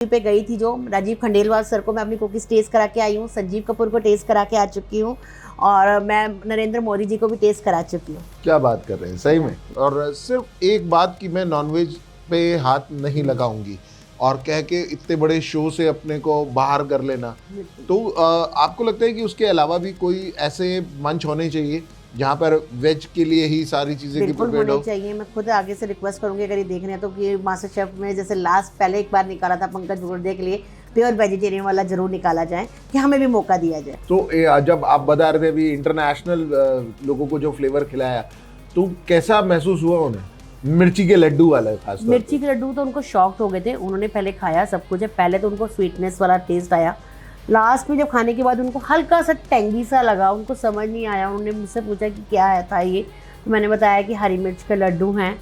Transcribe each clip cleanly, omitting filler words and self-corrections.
पे गई थी जो राजीव खंडेलवाल सर को मैं अपनी कुकीज़ टेस्ट करा के आई हूँ, संजीव कपूर को टेस्ट करा के आ चुकी हूँ और मैं नरेंद्र मोदी जी को भी टेस्ट करा चुकी हूँ। क्या बात कर रहे हैं सही में। और सिर्फ एक बात कि मैं नॉनवेज पे हाथ नहीं लगाऊंगी और कह के इतने बड़े शो से अपने को बाहर कर लेना, तो आपको लगता है कि उसके अलावा भी कोई ऐसे मंच होने चाहिए जहाँ पर वेज के लिए ही सारी चीजें की प्रिपेयर्ड हो? चाहिए। मैं खुद आगे से रिक्वेस्ट करूंगी अगर ये देख रहे हैं तो कि मास्टर शेफ में जैसे लास्ट पहले एक बार निकाला था पंकज मुर्दे के लिए, प्योर वेजिटेरियन वाला जरूर निकाला जाए कि हमें भी मौका दिया जाए। तो जब आप बता रहे थे अभी इंटरनेशनल लोगों को जो फ्लेवर खिलाया तो कैसा महसूस हुआ उन्हें? मिर्ची के लड्डू वाला खास मिर्ची के लड्डू तो उनको शॉक्ड हो गए थे, उन्होंने पहले खाया सब कुछ है, पहले तो उनको स्वीटनेस वाला टेस्ट आया, लास्ट में जब खाने के बाद उनको हल्का सा टेंगी सा लगा, उनको समझ नहीं आया, उन्होंने मुझसे पूछा कि क्या है था ये, तो मैंने बताया कि हरी मिर्च के लड्डू हैं।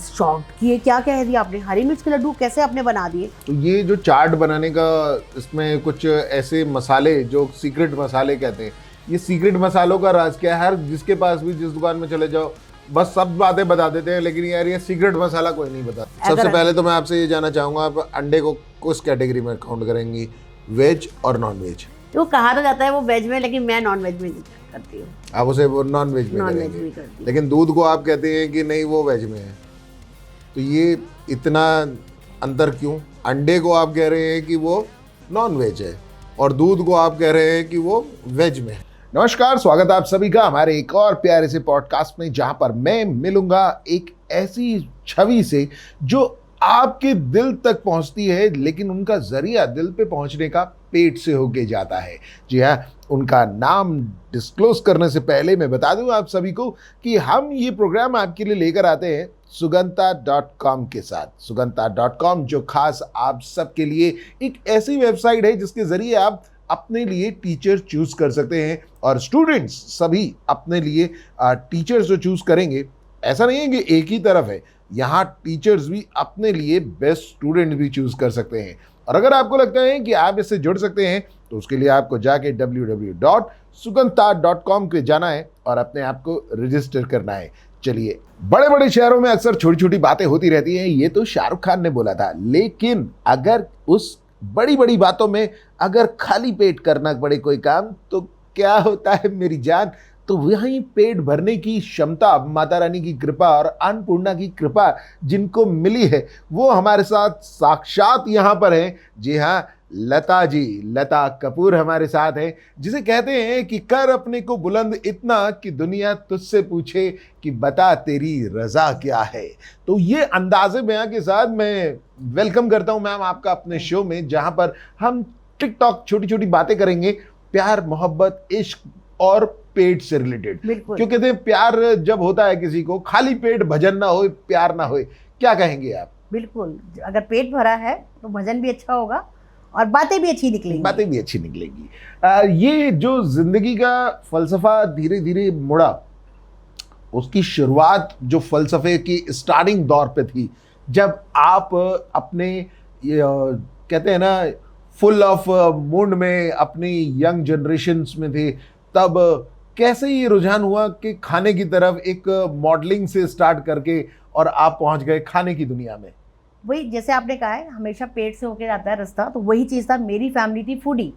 शॉक किए, क्या कह दिया आपने, हरी मिर्च के लड्डू कैसे आपने बना दिए? तो ये जो चाट बनाने का इसमें कुछ ऐसे मसाले जो सीक्रेट मसाले कहते हैं, ये सीक्रेट मसालों का राज क्या है? हर जिसके पास भी जिस दुकान में चले जाओ बस सब बातें बता देते हैं, लेकिन यार ये सीक्रेट मसाला कोई नहीं बता। सबसे पहले तो मैं आपसे ये जानना चाहूंगा, आप अंडे को किस कैटेगरी में काउंट करेंगी, वेज और नॉन वेज? तो कहा तो जाता है वो वेज में, लेकिन मैं नॉन वेज में करती हूँ। आप उसे वो नॉन वेज में करेंगे, लेकिन दूध को आप कहते हैं कि नहीं वो वेज में है, तो ये इतना अंतर क्यों? अंडे को आप कह रहे हैं कि वो नॉन वेज है और दूध को आप कह रहे हैं कि वो वेज में है। नमस्कार, स्वागत है आप सभी का हमारे एक और प्यारे से पॉडकास्ट में, जहां पर मैं मिलूंगा एक ऐसी छवि से जो आपके दिल तक पहुंचती है, लेकिन उनका जरिया दिल पे पहुंचने का पेट से होके जाता है। जी हाँ, उनका नाम डिस्क्लोज करने से पहले मैं बता दूं आप सभी को कि हम ये प्रोग्राम आपके लिए लेकर आते हैं sugantha.com के साथ। sugantha.com जो खास आप सबके लिए एक ऐसी वेबसाइट है जिसके जरिए आप अपने लिए टीचर चूज कर सकते हैं, और स्टूडेंट्स सभी अपने लिए टीचर्स जो चूज करेंगे, ऐसा नहीं है कि एक ही तरफ है, यहाँ टीचर्स भी अपने लिए बेस्ट स्टूडेंट भी चूज कर सकते हैं। और अगर आपको लगता है कि आप इससे जुड़ सकते हैं तो उसके लिए आपको जाके www.sugantha.com पे जाना है और अपने आप को रजिस्टर करना है। चलिए, बड़े बड़े शहरों में अक्सर छोटी छोटी बातें होती रहती हैं, ये तो शाहरुख खान ने बोला था, लेकिन अगर उस बड़ी बड़ी बातों में अगर खाली पेट करना पड़े कोई काम तो क्या होता है मेरी जान? तो वहीं पेट भरने की क्षमता माता रानी की कृपा और अन्नपूर्णा की कृपा जिनको मिली है वो हमारे साथ साक्षात यहाँ पर हैं। जी हाँ, लता जी, लता कपूर हमारे साथ हैं, जिसे कहते हैं कि कर अपने को बुलंद इतना कि दुनिया तुझसे पूछे कि बता तेरी रजा क्या है। तो ये अंदाज़े बयां के साथ मैं वेलकम करता हूं मैम आपका अपने शो में, जहां पर हम टिकटॉक छोटी छोटी बातें करेंगे, प्यार, मोहब्बत, इश्क और पेट से रिलेटेड। क्यों कहते हैं प्यार जब होता है किसी को, खाली पेट भजन ना हो, प्यार ना हो, क्या कहेंगे आप? बिल्कुल, अगर पेट भरा है तो भजन भी अच्छा होगा और बातें भी अच्छी निकलेंगी। बातें भी अच्छी निकलेंगी। ये जो जिंदगी का फलसफा धीरे धीरे मुड़ा, उसकी शुरुआत जो फलसफे की स्टार्टिंग दौर पे थी, जब आप अपने कहते हैं ना फुल ऑफ मूड में अपनी यंग जनरेशन्स में थे, तब कैसे ये रुझान हुआ कि खाने की तरफ, एक मॉडलिंग से स्टार्ट करके और आप पहुंच गए खाने की दुनिया में? वही जैसे आपने कहा है, हमेशा पेट से होके जाता है रास्ता, तो वही चीज़ था। मेरी फैमिली थी फूडी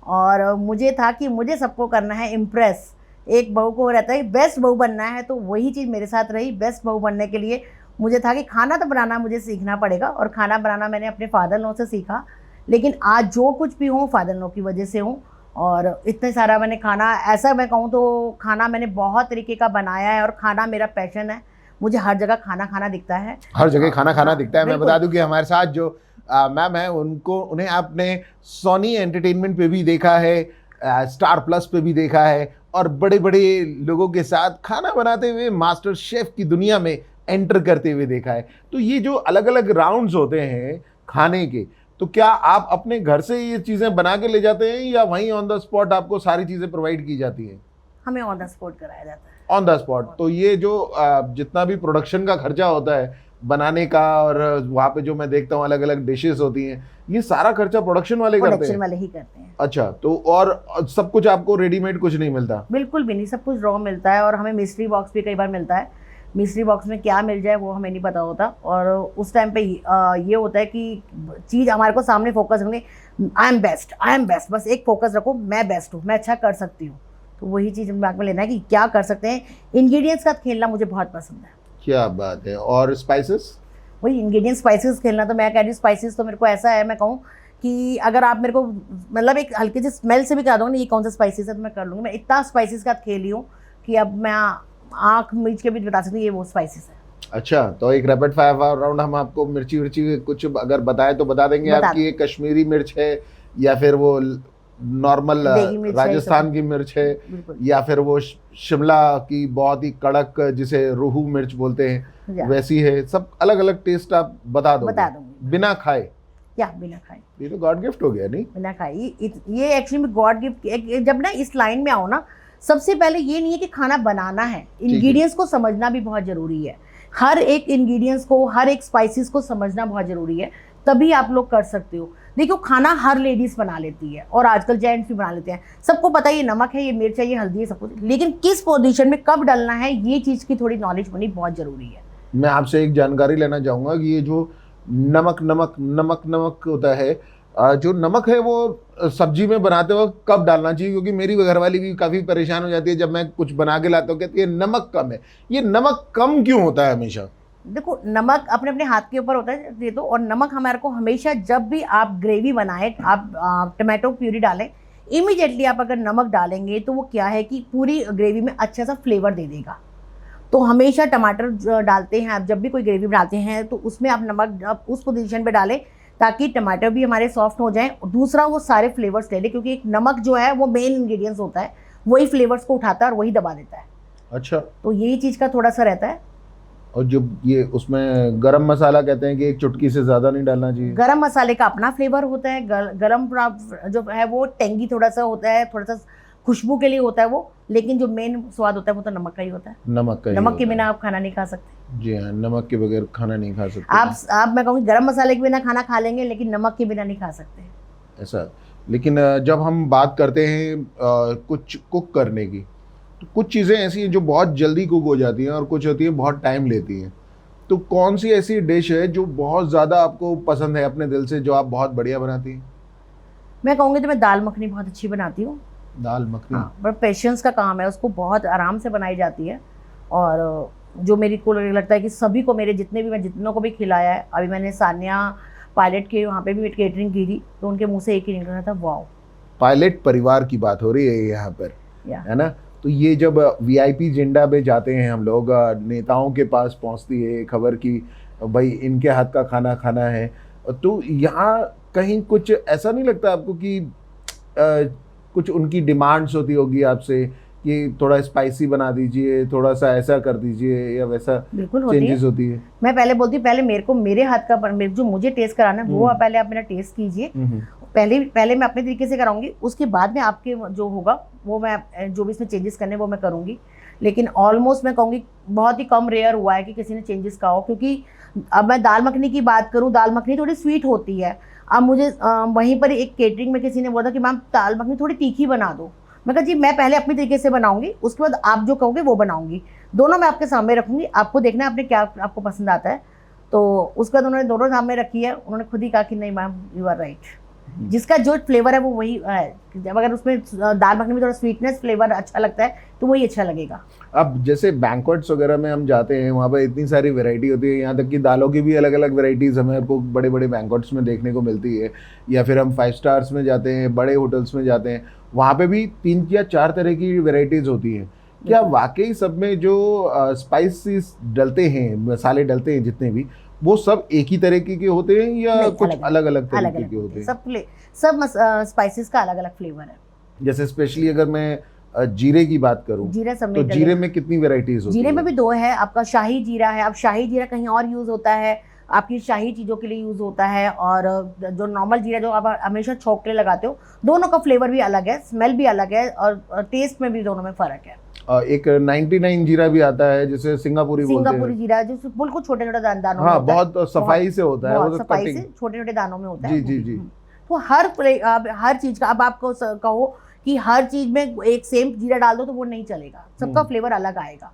और मुझे था कि मुझे सबको करना है इम्प्रेस। एक बहू को रहता है बेस्ट बहू बनना है, तो वही चीज़ मेरे साथ रही। बेस्ट बहू बनने के लिए मुझे था कि खाना तो बनाना मुझे सीखना पड़ेगा, और खाना बनाना मैंने अपने फादर इन लॉ से सीखा। लेकिन आज जो कुछ भी हूँ फादर इन लॉ की वजह से हूँ, और इतने सारा मैंने खाना, ऐसा मैं कहूँ तो खाना मैंने बहुत तरीके का बनाया है और खाना मेरा पैशन है। मुझे हर जगह खाना खाना दिखता है, हर जगह खाना खाना दिखता है। मैं बता दूं कि हमारे साथ जो मैम है, उन्हें आपने सोनी एंटरटेनमेंट पे भी देखा है, स्टार प्लस पे भी देखा है, और बड़े बड़े लोगों के साथ खाना बनाते हुए मास्टर शेफ की दुनिया में एंटर करते हुए देखा है। तो ये जो अलग अलग राउंड्स होते हैं खाने के, तो क्या आप अपने घर से ये चीज़ें बना के ले जाते हैं या वहीं ऑन द स्पॉट आपको सारी चीज़ें प्रोवाइड की जाती हैं? हमें ऑन द स्पॉट कराया जाता है। On the spot. तो ये जो जितना भी प्रोडक्शन का खर्चा होता है बनाने का, और वहाँ पे जो मैं देखता हूँ अलग अलग डिशेस होती हैं, ये सारा खर्चा प्रोडक्शन वाले करते हैं? प्रोडक्शन वाले ही करते हैं। अच्छा, तो और सब कुछ आपको रेडीमेड कुछ नहीं मिलता? बिल्कुल भी नहीं, सब कुछ रॉ मिलता है, और हमें मिस्ट्री बॉक्स भी कई बार मिलता है। मिस्ट्री बॉक्स में क्या मिल जाए वो हमें नहीं पता होता, और उस टाइम पे ये होता है कि चीज़ हमारे को सामने फोकस रखनी, आई एम बेस्ट, बस एक फोकस रखो, मैं बेस्ट हूँ, मैं अच्छा कर सकती हूँ। तो वही चीज़ दिमाग में लेना है कि क्या कर सकते हैं। इंग्रेडिएंट्स का खेलना मुझे बहुत पसंद है। क्या बात है। और स्पाइसेस? वही इंग्रेडिएंट स्पाइसेस खेलना, तो मैं कह रही हूँ स्पाइसेस तो मेरे को ऐसा है, मैं कहूँ कि अगर आप मेरे को मतलब एक हल्की सी स्मेल से भी कह दो ना ये कौन सा स्पाइसेस है तो मैं कर लूँगी। मैं इतना स्पाइसेस का खेली हूँ कि अब मैं आँख मीच के भी बता सकती हूँ ये वो स्पाइसेस है। अच्छा, तो एक रैपिड फायर राउंड हम आपको मिर्ची विर्ची कुछ अगर बताएं तो बता देंगे। बता आपकी ये कश्मीरी मिर्च है या फिर वो नॉर्मल देगी मिर्च है, राजस्थान की मिर्च है, बिल्कुल या फिर वो शिमला की बहुत ही कड़क जिसे रोहू मिर्च बोलते हैं वैसी है? सब अलग अलग टेस्ट आप बता दूंगी बिना खाए? या बिना खाए? ये तो गॉड गिफ्ट हो गया। नहीं, बिना खाए ये एक्चुअली में गॉड गिफ्ट। जब ना इस लाइन में आओ ना, सबसे पहले ये नहीं है कि खाना बनाना है, इंग्रेडिएंट्स को समझना भी बहुत ज़रूरी है। हर एक इंग्रेडिएंट्स को, हर एक स्पाइसेस को समझना बहुत ज़रूरी है, तभी आप लोग कर सकते हो। देखो खाना हर लेडीज़ बना लेती है और आजकल जेंट्स भी बना लेते हैं, सबको पता है ये नमक है, ये मिर्च है, ये हल्दी है, सब कुछ, लेकिन किस पोजीशन में कब डालना है ये चीज़ की थोड़ी नॉलेज होनी बहुत ज़रूरी है। मैं आपसे एक जानकारी लेना चाहूँगा कि ये जो नमक नमक नमक नमक होता है, जो नमक है वो सब्जी में बनाते वक्त कब डालना चाहिए? क्योंकि मेरी घरवाली भी काफ़ी परेशान हो जाती है जब मैं कुछ बना के लाता हूँ, कहती है नमक कम है। ये नमक कम क्यों होता है हमेशा? देखो नमक अपने अपने हाथ के ऊपर होता है ये तो, और नमक हमारे को हमेशा जब भी आप ग्रेवी बनाए, आप टमाटो प्यूरी डालें, इमीडिएटली आप अगर नमक डालेंगे तो वो क्या है कि पूरी ग्रेवी में अच्छा सा फ्लेवर दे देगा। तो हमेशा टमाटर डालते हैं आप जब भी कोई ग्रेवी बनाते हैं तो उसमें आप नमक आप उस पोजीशन पे डालें ताकि टमाटर भी हमारे सॉफ्ट हो जाएं, और दूसरा वो सारे फ्लेवर्स ले ले, क्योंकि एक नमक जो है वो मेन इंग्रेडिएंट्स होता है, वही फ्लेवर्स को उठाता है और वही दबा देता है। अच्छा, तो यही चीज़ का थोड़ा सा रहता है। और जो ये उसमें गरम मसाला कहते हैं कि एक चुटकी से ज़्यादा नहीं डालना चाहिए? गरम मसाले का अपना फ्लेवर होता है, गरम जो है वो टेंगी थोड़ा सा होता है, थोड़ा सा खुशबू के लिए होता है वो, लेकिन जो मेन स्वाद होता है वो तो नमक का ही होता है। नमक के बिना आप खाना नहीं खा सकते। जी हाँ, नमक के बगैर खाना नहीं खा सकते आप मैं कहूँगी गरम मसाले के बिना खाना खा लेंगे, लेकिन नमक के बिना नहीं खा सकते ऐसा। लेकिन जब हम बात करते हैं कुछ कुक करने की, तो कुछ चीज़ें ऐसी हैं जो बहुत जल्दी कुक हो जाती हैं और कुछ होती हैं बहुत टाइम लेती हैं। तो कौन सी ऐसी डिश है जो बहुत ज़्यादा आपको पसंद है अपने दिल से, जो आप बहुत बढ़िया बनाती हैं? मैं कहूँगी तो मैं दाल मखनी बहुत अच्छी बनाती हूँ। दाल मखनी? हाँ, बट पेशेंस का काम है, उसको बहुत आराम से बनाई जाती है। और जो मेरी को लगता है कि सभी को, मेरे जितनों को भी खिलाया है, अभी मैंने सानिया पायलट के वहाँ पे भी केटरिंग की थी तो उनके मुँह से एक ही निकल रहा था, वाओ। पायलट परिवार की बात हो रही है यहाँ पर, है ना? तो ये जब वीआईपी एजेंडा पे जाते हैं हम लोग, नेताओं के पास पहुँचती है खबर कि भाई इनके हाथ का खाना खाना है, तो यहाँ कहीं कुछ ऐसा नहीं लगता आपको कि कुछ उनकी डिमांड्स होती होगी आपसे कि थोड़ा स्पाइसी बना दीजिए, थोड़ा सा ऐसा कर दीजिए या वैसा? बिल्कुल चेंजेस होती है। मैं पहले बोलती हूँ, पहले मेरे हाथ का जो मुझे टेस्ट कराना है वो पहले आप मेरा टेस्ट कीजिए। पहले मैं अपने तरीके से कराऊंगी, उसके बाद में आपके जो होगा वो मैं जो भी इसमें चेंजेस करने वो मैं करूँगी। लेकिन ऑलमोस्ट मैं कहूँगी बहुत ही कम रेयर हुआ है कि किसी ने चेंजेस कहा हो, क्योंकि अब मैं दाल मखनी की बात करूँ, दाल मखनी थोड़ी स्वीट होती है। अब मुझे वहीं पर एक केटरिंग में किसी ने बोला कि मैम दाल मखनी थोड़ी तीखी बना दो। मैं कहा जी मैं पहले अपनी तरीके से बनाऊंगी, उसके बाद आप जो कहोगे वो बनाऊंगी, दोनों मैं आपके सामने रखूंगी, आपको देखना है आपने क्या आपको पसंद आता है। तो उसके बाद उन्होंने दोनों सामने रखी है, उन्होंने खुद ही कहा कि नहीं मैम यू आर राइट, जिसका जो फ्लेवर है वो वही है। जब अगर उसमें दाल मखनी में थोड़ा स्वीटनेस फ्लेवर अच्छा लगता है तो वही अच्छा लगेगा। अब जैसे बैंक्वेट्स वगैरह में हम जाते हैं, वहाँ पर इतनी सारी वैरायटी होती है, यहाँ तक कि दालों की भी अलग अलग वैरायटीज़ हमें को बड़े बड़े बैंक्वेट्स में देखने को मिलती है, या फिर हम 5 स्टार्स में जाते हैं, बड़े होटल्स में जाते हैं, वहाँ पे भी 3 या 4 तरह की वैरायटीज़ होती हैं। क्या वाकई सब में जो स्पाइसेस डलते हैं, मसाले डलते हैं जितने भी, वो सब एक ही तरीके के होते हैं या कुछ अलग अलग तरीके के होते हैं? सब स्पाइसेस का अलग अलग फ्लेवर है। जैसे स्पेशली अगर मैं जीरे की बात करूं, तो जीरे में कितनी वैरायटीज होती है? जीरे में भी 2 है, आपका शाही जीरा है। अब शाही जीरा कहीं और यूज़ होता है, आपकी शाही चीज़ों के लिए यूज़ होता है, और जो नॉर्मल जीरा जो आप हमेशा छोंक के लगाते हो, दोनों का फ्लेवर भी अलग है, स्मेल भी अलग है, और टेस्ट में भी दोनों में फ़र्क है। एक 99 जीरा भी आता है जिसे सिंगापुरी बोलते हैं। सिंगापुरी जीरा जो बिल्कुल छोटे छोटे दानों में होता है। बहुत सफाई से होता है, वो सफाई से छोटे छोटे दानों में होता है। जी जी जी। तो हर चीज़ का, अब आपको कहो कि हर चीज़ में एक सेम जीरा डाल दो तो वो नहीं चलेगा, सबका फ्लेवर अलग आएगा,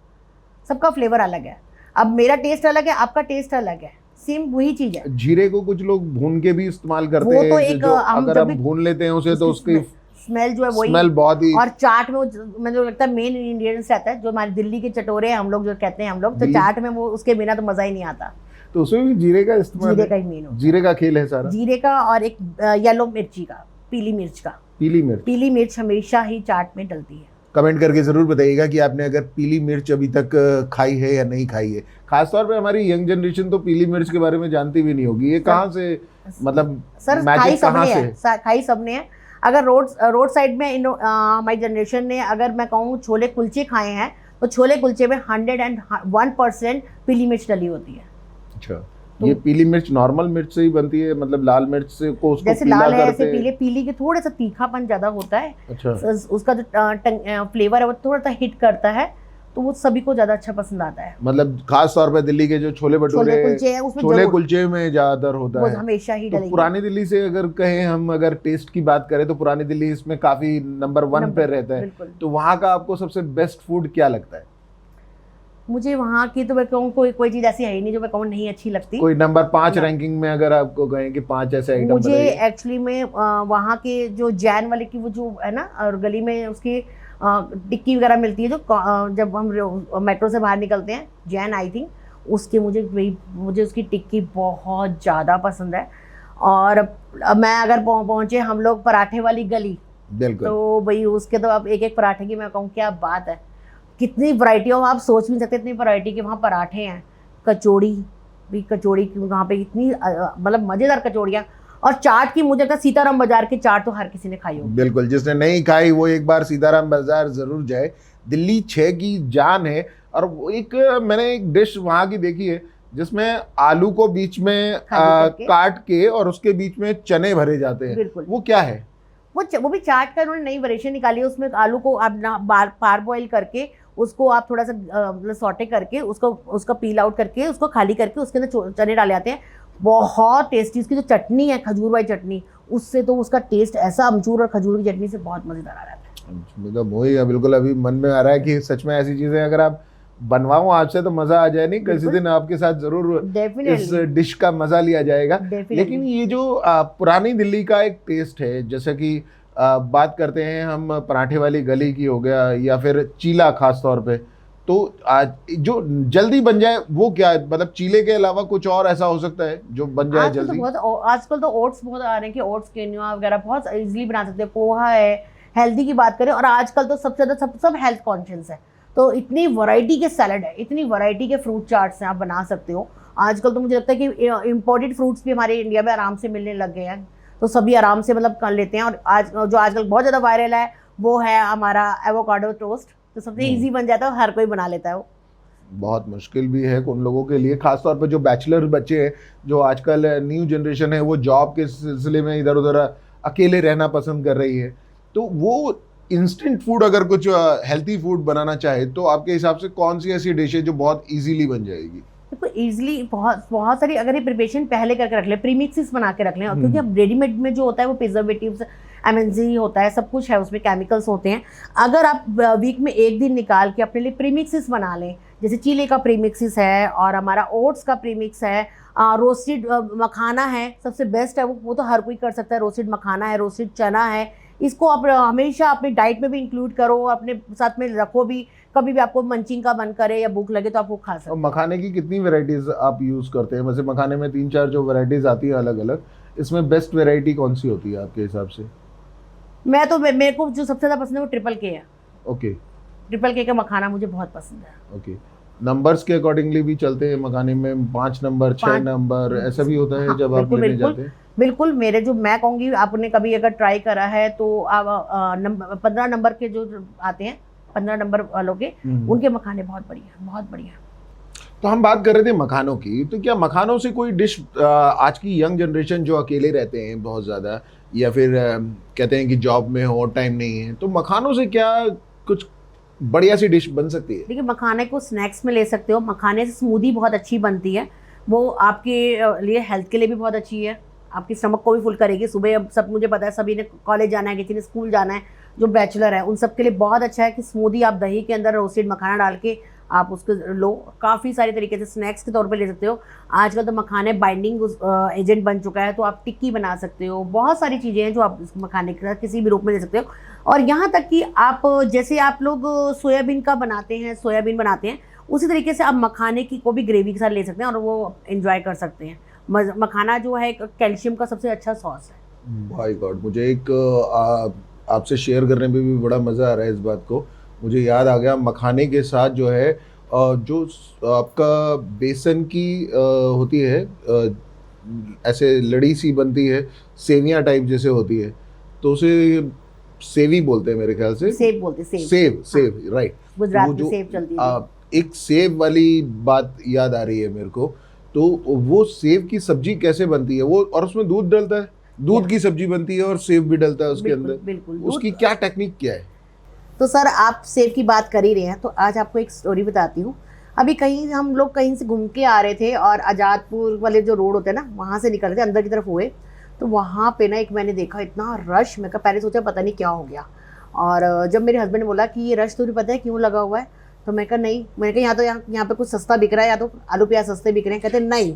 सबका फ्लेवर अलग है। अब मेरा टेस्ट अलग है, आपका टेस्ट अलग है, सेम वही चीज है। जीरे को कुछ लोग भून के भी इस्तेमाल करते वो तो हैं, एक जो हम अगर जब हम भी भून लेते हैं उसे तो उसकी स्मेल जो है वही, स्मेल बहुत ही, और चाट में वो मुझे लगता है मेन इंग्रेडिएंट्स रहता है, जो हमारे दिल्ली के चटोरे हैं हम लोग जो कहते हैं हम लोग, तो चाट में वो उसके बिना तो मजा ही नहीं आता। तो उसमें भी जीरे का इस्तेमाल जीरे है? का ही मेन होता है, जीरे का खेल है सारा। जीरे का, और एक येलो मिर्ची का, पीली मिर्च का। पीली मिर्च हमेशा ही चाट में डलती है। कमेंट करके जरूर बताइएगा कि आपने अगर पीली मिर्च अभी तक खाई है या नहीं खाई है। खासतौर पे हमारी यंग जनरेशन तो पीली मिर्च के बारे में जानती भी नहीं होगी। ये कहाँ से, मतलब सर खाई सबने है, खाई सबने है। अगर रोड साइड में हमारी जनरेशन ने, अगर मैं कहूँ छोले कुलचे खाए हैं, तो छोले कुलचे में 101% पीली मिर्च डली होती है। अच्छा, ये पीली मिर्च नॉर्मल मिर्च से ही बनती है, मतलब लाल मिर्च से को उसको जैसे पीला लाल है करते ऐसे पीली के थोड़ा सा तीखापन ज्यादा होता है। अच्छा, उसका जो फ्लेवर है वो थोड़ा सा हिट करता है, तो वो सभी को ज्यादा अच्छा पसंद आता है। मतलब खास तौर पे दिल्ली के जो छोले भटूरे, कुलचे हैं उसमें छोले कुलचे में ज्यादातर होता वो है, हमेशा ही तो डलेगी। पुरानी दिल्ली से अगर कहें हम, अगर टेस्ट की बात करें तो पुरानी दिल्ली इसमें काफी नंबर 1 पे रहता है। बिल्कुल। तो वहाँ का आपको सबसे बेस्ट फूड क्या लगता है? मुझे वहाँ की तो मैं कहूँ कोई चीज ऐसी है ही नहीं जो मैं कहूँ नहीं अच्छी लगती। कोई नंबर 5 रैंकिंग में अगर आपको कहें कि 5 ऐसे आइटम मुझे बताइए। एक्चुअली में वहाँ के जो जैन वाले की वो जो है ना, और गली में उसकी टिक्की वगैरह मिलती है, जो जब हम मेट्रो से बाहर निकलते हैं, जैन आई थिंक, उसके मुझे उसकी टिक्की बहुत ज़्यादा पसंद है। और मैं अगर पहुँचे हम लोग पराठे वाली गली, बिल्कुल, तो भाई उसके तो अब एक पराठे की मैं कहूँ क्या बात है, कितनी वैरायटी हो, आप सोच भी नहीं सकते इतनी वैरायटी के वहाँ पराठे हैं। कचौड़ी की वहाँ पे इतनी मतलब मज़ेदार कचौड़ियाँ। और चाट की मुझे लगता है सीताराम बाजार की चाट तो हर किसी ने खाई होगी। बिल्कुल, जिसने नहीं खाई वो एक बार सीताराम बाजार जरूर जाए। दिल्ली 6 की जान है। और मैंने एक डिश वहाँ की देखी है जिसमें आलू को बीच में काट के और उसके बीच में चने भरे जाते हैं। बिल्कुल। वो क्या है? वो भी चाट का उन्होंने नई वेरिएशन निकाली है। उसमें आलू को आप पार बॉईल करके उसको आप थोड़ा सा मतलब सॉटे करके उसका पील आउट करके उसको खाली करके उसके अंदर चने डाले जाते हैं। बहुत टेस्टी। उसकी जो चटनी है खजूर वाली चटनी, उससे तो उसका टेस्ट ऐसा, अमचूर और खजूर की चटनी से बहुत मजेदार आ रहा है। बिल्कुल अभी मन में आ रहा है कि सच में ऐसी चीजें अगर आप बनवाऊं आपसे तो मजा आ जाए। नहीं, किसी दिन आपके साथ जरूर इस डिश का मजा लिया जाएगा। लेकिन ये जो पुरानी दिल्ली का एक टेस्ट है, जैसे कि बात करते हैं हम पराठे वाली गली की हो गया या फिर चीला खास तौर पे, तो आज जो जल्दी बन जाए वो क्या है? मतलब चीले के अलावा कुछ और ऐसा हो सकता है जो बन जाए जल्दी? आजकल तो ओट्स बहुत आ रहे हैं कि ओट्स किनोआ वगैरह बहुत इजीली बना सकते हैं। पोहा है, हेल्दी की बात करें, और आजकल तो सबसे ज़्यादा सब हेल्थ कॉन्शियस है, तो इतनी वैरायटी के सैलड है, इतनी वैरायटी के फ्रूट चाट्स हैं, आप बना सकते हो। आजकल तो मुझे लगता है कि इम्पोर्टेड फ्रूट्स भी हमारे इंडिया में आराम से मिलने लग गए हैं, तो सभी आराम से मतलब कर लेते हैं। और आजकल बहुत ज़्यादा वायरल है वो है हमारा एवोकाडो टोस्ट, तो सबसे इजी बन जाता है, हर कोई बना लेता है। वो बहुत मुश्किल भी है उन लोगों के लिए, खासतौर पर जो बैचलर बच्चे हैं, जो आजकल न्यू जनरेशन है, वो जॉब के सिलसिले में इधर उधर अकेले रहना पसंद कर रही है। तो वो इंस्टेंट फूड अगर कुछ हेल्थी फूड बनाना चाहे तो आपके हिसाब से कौन सी ऐसी डिश है जो बहुत इजीली बन जाएगी? देखो इजीली बहुत सारी, अगर ये प्रिपरेशन पहले करके रख ले, प्रीमिक्सेस बना के रख लें, क्योंकि अब रेडीमेड में जो होता है वो प्रिजर्वेटिव्स, एमएनसी होता है, सब कुछ है उसमें, केमिकल्स होते हैं। अगर आप वीक में एक दिन निकाल के अपने लिए प्रीमिक्सेस बना लें, जैसे चीले का प्रीमिक्सेस है और हमारा ओट्स का प्रीमिक्स है, रोस्टेड मखाना है, सबसे बेस्ट है वो तो हर कोई कर सकता है। रोस्टेड मखाना है, रोस्टेड चना है, इसको आप हमेशा अपनी डाइट में भी इंक्लूड करो, अपने साथ में रखो भी, कभी भी आपको मंचिंग का मन करे या भूख लगे तो आप वो खा सकते हो। मखाने की कितनी वैरायटीज आप यूज करते हैं? वैसे मखाने में 3-4 जो वैरायटीज आती है अलग अलग, इसमें बेस्ट वैरायटी कौन सी होती है आपके हिसाब से? मेरे को जो सबसे ज़्यादा पसंद है वो ट्रिपल के है। ओके, ट्रिपल के का मखाना मुझे बहुत पसंद है। ओके, नंबर्स के अकॉर्डिंगली भी चलते हैं मखाने में, 5 नंबर 6 नंबर ऐसा भी होता है? हाँ, जब आप लेने जाते हैं? बिल्कुल, मेरे जो मैं कहूँगी, आपने कभी अगर ट्राई करा है तो आप 15 नंबर के जो आते हैं, 15 नंबर वालों के, उनके मखाने बहुत बढ़िया, बहुत बढ़िया। तो हम बात कर रहे थे मखानों की, तो क्या मखानों से कोई डिश आज की यंग जनरेशन जो अकेले रहते हैं बहुत ज़्यादा, या फिर कहते हैं कि जॉब में हो, टाइम नहीं है, तो मखानों से क्या कुछ बढ़िया सी डिश बन सकती है? देखिए, मखाने को स्नैक्स में ले सकते हो। मखाने से स्मूदी बहुत अच्छी बनती है, वो आपके लिए हेल्थ के लिए भी बहुत अच्छी है, आपकी स्टमक को भी फुल करेगी। सुबह अब सब, मुझे पता है सभी ने कॉलेज जाना है, किसी ने स्कूल जाना है, जो बैचलर है उन सब के लिए बहुत अच्छा है कि स्मूदी आप दही के अंदर रोस्टेड मखाना डाल के आप उसको लो, काफ़ी सारे तरीके से स्नैक्स के तौर पे ले सकते हो। आजकल तो मखाने बाइंडिंग एजेंट बन चुका है, तो आप टिक्की बना सकते हो। बहुत सारी चीज़ें हैं जो आप मखाने के साथ किसी भी रूप में ले सकते हो। और यहाँ तक कि आप जैसे आप लोग सोयाबीन का बनाते हैं, सोयाबीन बनाते हैं, उसी तरीके से आप मखाने की को भी ग्रेवी के साथ ले सकते हैं और वो एंजॉय कर सकते हैं। मखाना जो है कैल्शियम का सबसे अच्छा सॉस है। भाई गॉड, मुझे एक आपसे शेयर करने में भी बड़ा मज़ा आ रहा है इस बात को। मुझे याद आ गया, मखाने के साथ जो है जो आपका बेसन की होती है, ऐसे लड़ी सी बनती है, सेवियां टाइप जैसे होती है, तो उसे सेवी बोलते हैं मेरे ख्याल से। सेव बोलते हैं, सेव राइट। गुजरात में सेव चलती है। एक सेव वाली बात याद आ रही है मेरे को। तो वो सेव की सब्जी कैसे बनती है वो, और उसमें दूध डलता है, दूध की सब्जी बनती है और सेव भी डलता है उसके अंदर। बिल्कुल। उसकी क्या टेक्निक क्या है? तो सर आप सेव की बात कर ही रहे हैं, तो आज आपको एक स्टोरी बताती हूँ। अभी कहीं हम लोग कहीं से घूम के आ रहे थे और आज़ादपुर वाले जो रोड होते हैं ना, वहाँ से निकल रहे थे, अंदर की तरफ हुए, तो वहाँ पे ना एक मैंने देखा इतना रश। मैं पहले सोचा पता नहीं क्या हो गया, और जब मेरे हस्बैंड ने बोला कि ये रश तुझे पता है क्यों लगा हुआ है, तो मैं कहा नहीं। मैंने कहा यहाँ पे कुछ सस्ता बिक रहा है, या तो आलू प्याज सस्ते बिक रहे हैं। कहते नहीं,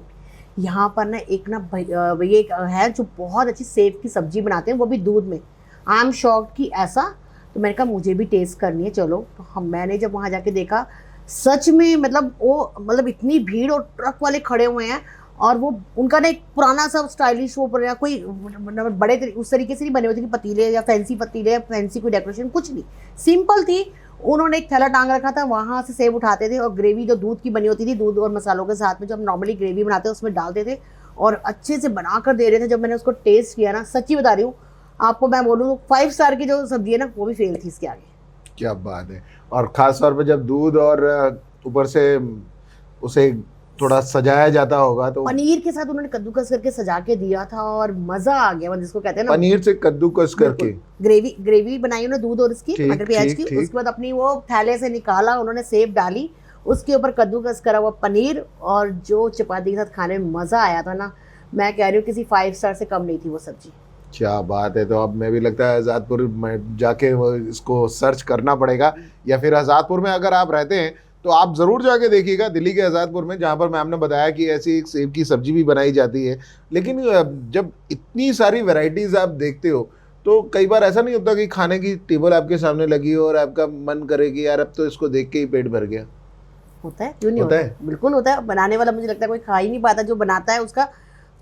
यहाँ पर ना एक ना भैया एक है जो बहुत अच्छी सेव की सब्जी बनाते हैं, वो भी दूध में। आई एम शॉक्ड कि ऐसा। तो मैंने कहा मुझे भी टेस्ट करनी है, चलो। तो मैंने जब वहाँ जाके देखा, सच में मतलब इतनी भीड़, और ट्रक वाले खड़े हुए हैं, और वो उनका ना एक पुराना सा स्टाइलिश वो या कोई बड़े उस तरीके से नहीं बने हुए थे कि पतीले या फैंसी पतीले या फैंसी कोई डेकोरेशन, कुछ नहीं, सिंपल थी। उन्होंने एक थैला टांग रखा था, वहाँ से सेब उठाते थे और ग्रेवी जो दूध की बनी होती थी, दूध और मसालों के साथ में जो हम नॉर्मली ग्रेवी बनाते हैं उसमें डालते थे और अच्छे से बना कर दे रहे थे। जब मैंने उसको टेस्ट किया ना, सच्ची बता रही हूँ आपको, मैं बोलूँ तो 5 स्टार की जो सब्जी है ना, वो भी फेल थी इसके आगे। क्या बात है। और खास तौर पे जब दूध और ऊपर से उसे थोड़ा सजाया जाता होगा, तो पनीर के साथ उन्होंने कद्दूकस करके सजा के दिया था और मजा आ गया, जिसको कहते हैं ना, पनीर से कद्दूकस करके ग्रेवी बनाई उन्होंने दूध और इसकी मटर प्याज की। उसके बाद अपनी वो थैले से निकाला उन्होंने, सेब डाली, उसके ऊपर कद्दूकस करा हुआ पनीर, और जो चपाती के साथ खाने में मजा आया था ना, मैं कह रही हूँ किसी 5 स्टार से कम नहीं थी वो सब्जी। क्या बात है। तो अब मैं भी लगता है आज़ादपुर में जाके वो इसको सर्च करना पड़ेगा, या फिर आज़ादपुर में अगर आप रहते हैं तो आप ज़रूर जाके देखिएगा, दिल्ली के आज़ादपुर में, जहाँ पर मैम ने बताया कि ऐसी एक सेब की सब्जी भी बनाई जाती है। लेकिन जब इतनी सारी वैरायटीज़ आप देखते हो, तो कई बार ऐसा नहीं होता कि खाने की टेबल आपके सामने लगी हो और आपका मन करे कि यार अब तो इसको देख के ही पेट भर गया? होता है, क्यों नहीं होता है? बिल्कुल होता है। बनाने वाला मुझे लगता है कोई खा ही नहीं पाता, जो बनाता है उसका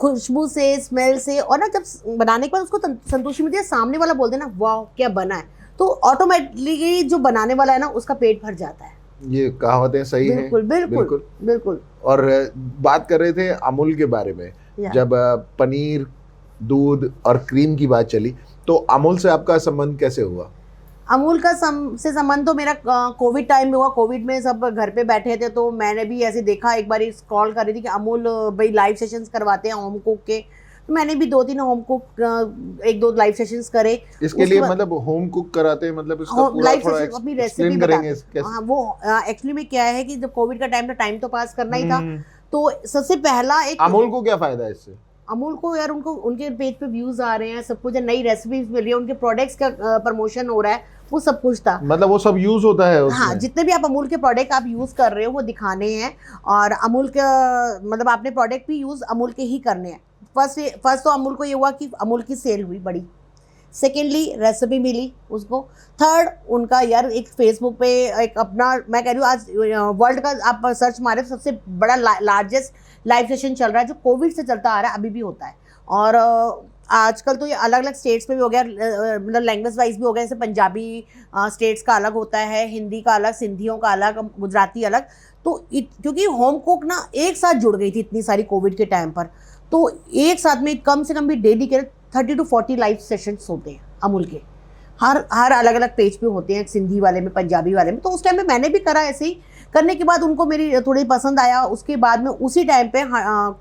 खुशबू से, स्मेल से, और ना जब बनाने के बाद उसको संतुष्टि मिलती है, सामने वाला बोलते हैं ना वाह क्या बना है, तो ऑटोमेटिकली जो बनाने वाला है ना उसका पेट भर जाता है। ये कहावतें सही हैं। बिल्कुल बिल्कुल बिल्कुल। और बात कर रहे थे अमूल के बारे में, जब पनीर, दूध और क्रीम की बात चली, तो अमूल से आपका संबंध कैसे हुआ? अमूल का से संबंध तो मेरा कोविड टाइम में हुआ। कोविड में सब घर पे बैठे थे, तो मैंने भी ऐसे देखा, एक बार कॉल कर रही थी कि अमूल भाई लाइव सेशंस करवाते हैं होम कुक के, तो मैंने भी 2-3 होम कुक 1-2 लाइव सेशंस करे। इसके लिए मतलब होम कुक कराते हैं, मतलब इसका पूरा थोड़ा अपनी रेसिपी करेंगे? हाँ, वो एक्चुअली में क्या है कि जब कोविड का टाइम था, टाइम तो पास करना ही था, तो सबसे पहला एक अमूल को क्या फायदा है इससे? अमूल को यार, उनको उनके पेज पे व्यूज आ रहे हैं, सब कुछ नई रेसिपीज मिल रही है, उनके प्रोडक्ट्स का प्रमोशन हो रहा है, वो सब कुछ था। मतलब वो सब यूज होता है उसमें? हाँ, जितने भी आप अमूल के प्रोडक्ट आप यूज कर रहे हो वो दिखाने हैं, और अमूल का मतलब आपने प्रोडक्ट भी यूज अमूल के ही करने हैं। फर्स्ट तो अमूल को ये हुआ कि अमूल की सेल हुई बड़ी, सेकेंडली रेसिपी मिली उसको, थर्ड उनका यार एक फेसबुक पे एक अपना, मैं कह रही हूँ आज वर्ल्ड का आप सर्च मारे, सबसे बड़ा लार्जेस्ट लाइव सेशन चल रहा है जो कोविड से चलता आ रहा है, अभी भी होता है। और आजकल तो ये अलग अलग स्टेट्स पे भी हो गया, मतलब लैंग्वेज वाइज भी हो गया, जैसे पंजाबी स्टेट्स का अलग होता है, हिंदी का अलग, सिंधियों का अलग, गुजराती अलग। तो क्योंकि होम कुक ना एक साथ जुड़ गई थी इतनी सारी कोविड के टाइम पर, तो एक साथ में कम से कम भी डेली के 30 to 40 लाइव सेशंस होते हैं अमूल के, हर अलग अलग पेज पे होते हैं, सिंधी वाले में, पंजाबी वाले में। तो उस टाइम में मैंने भी करा ऐसे ही, करने के बाद उनको मेरी थोड़ी पसंद आया। उसके बाद में उसी टाइम पे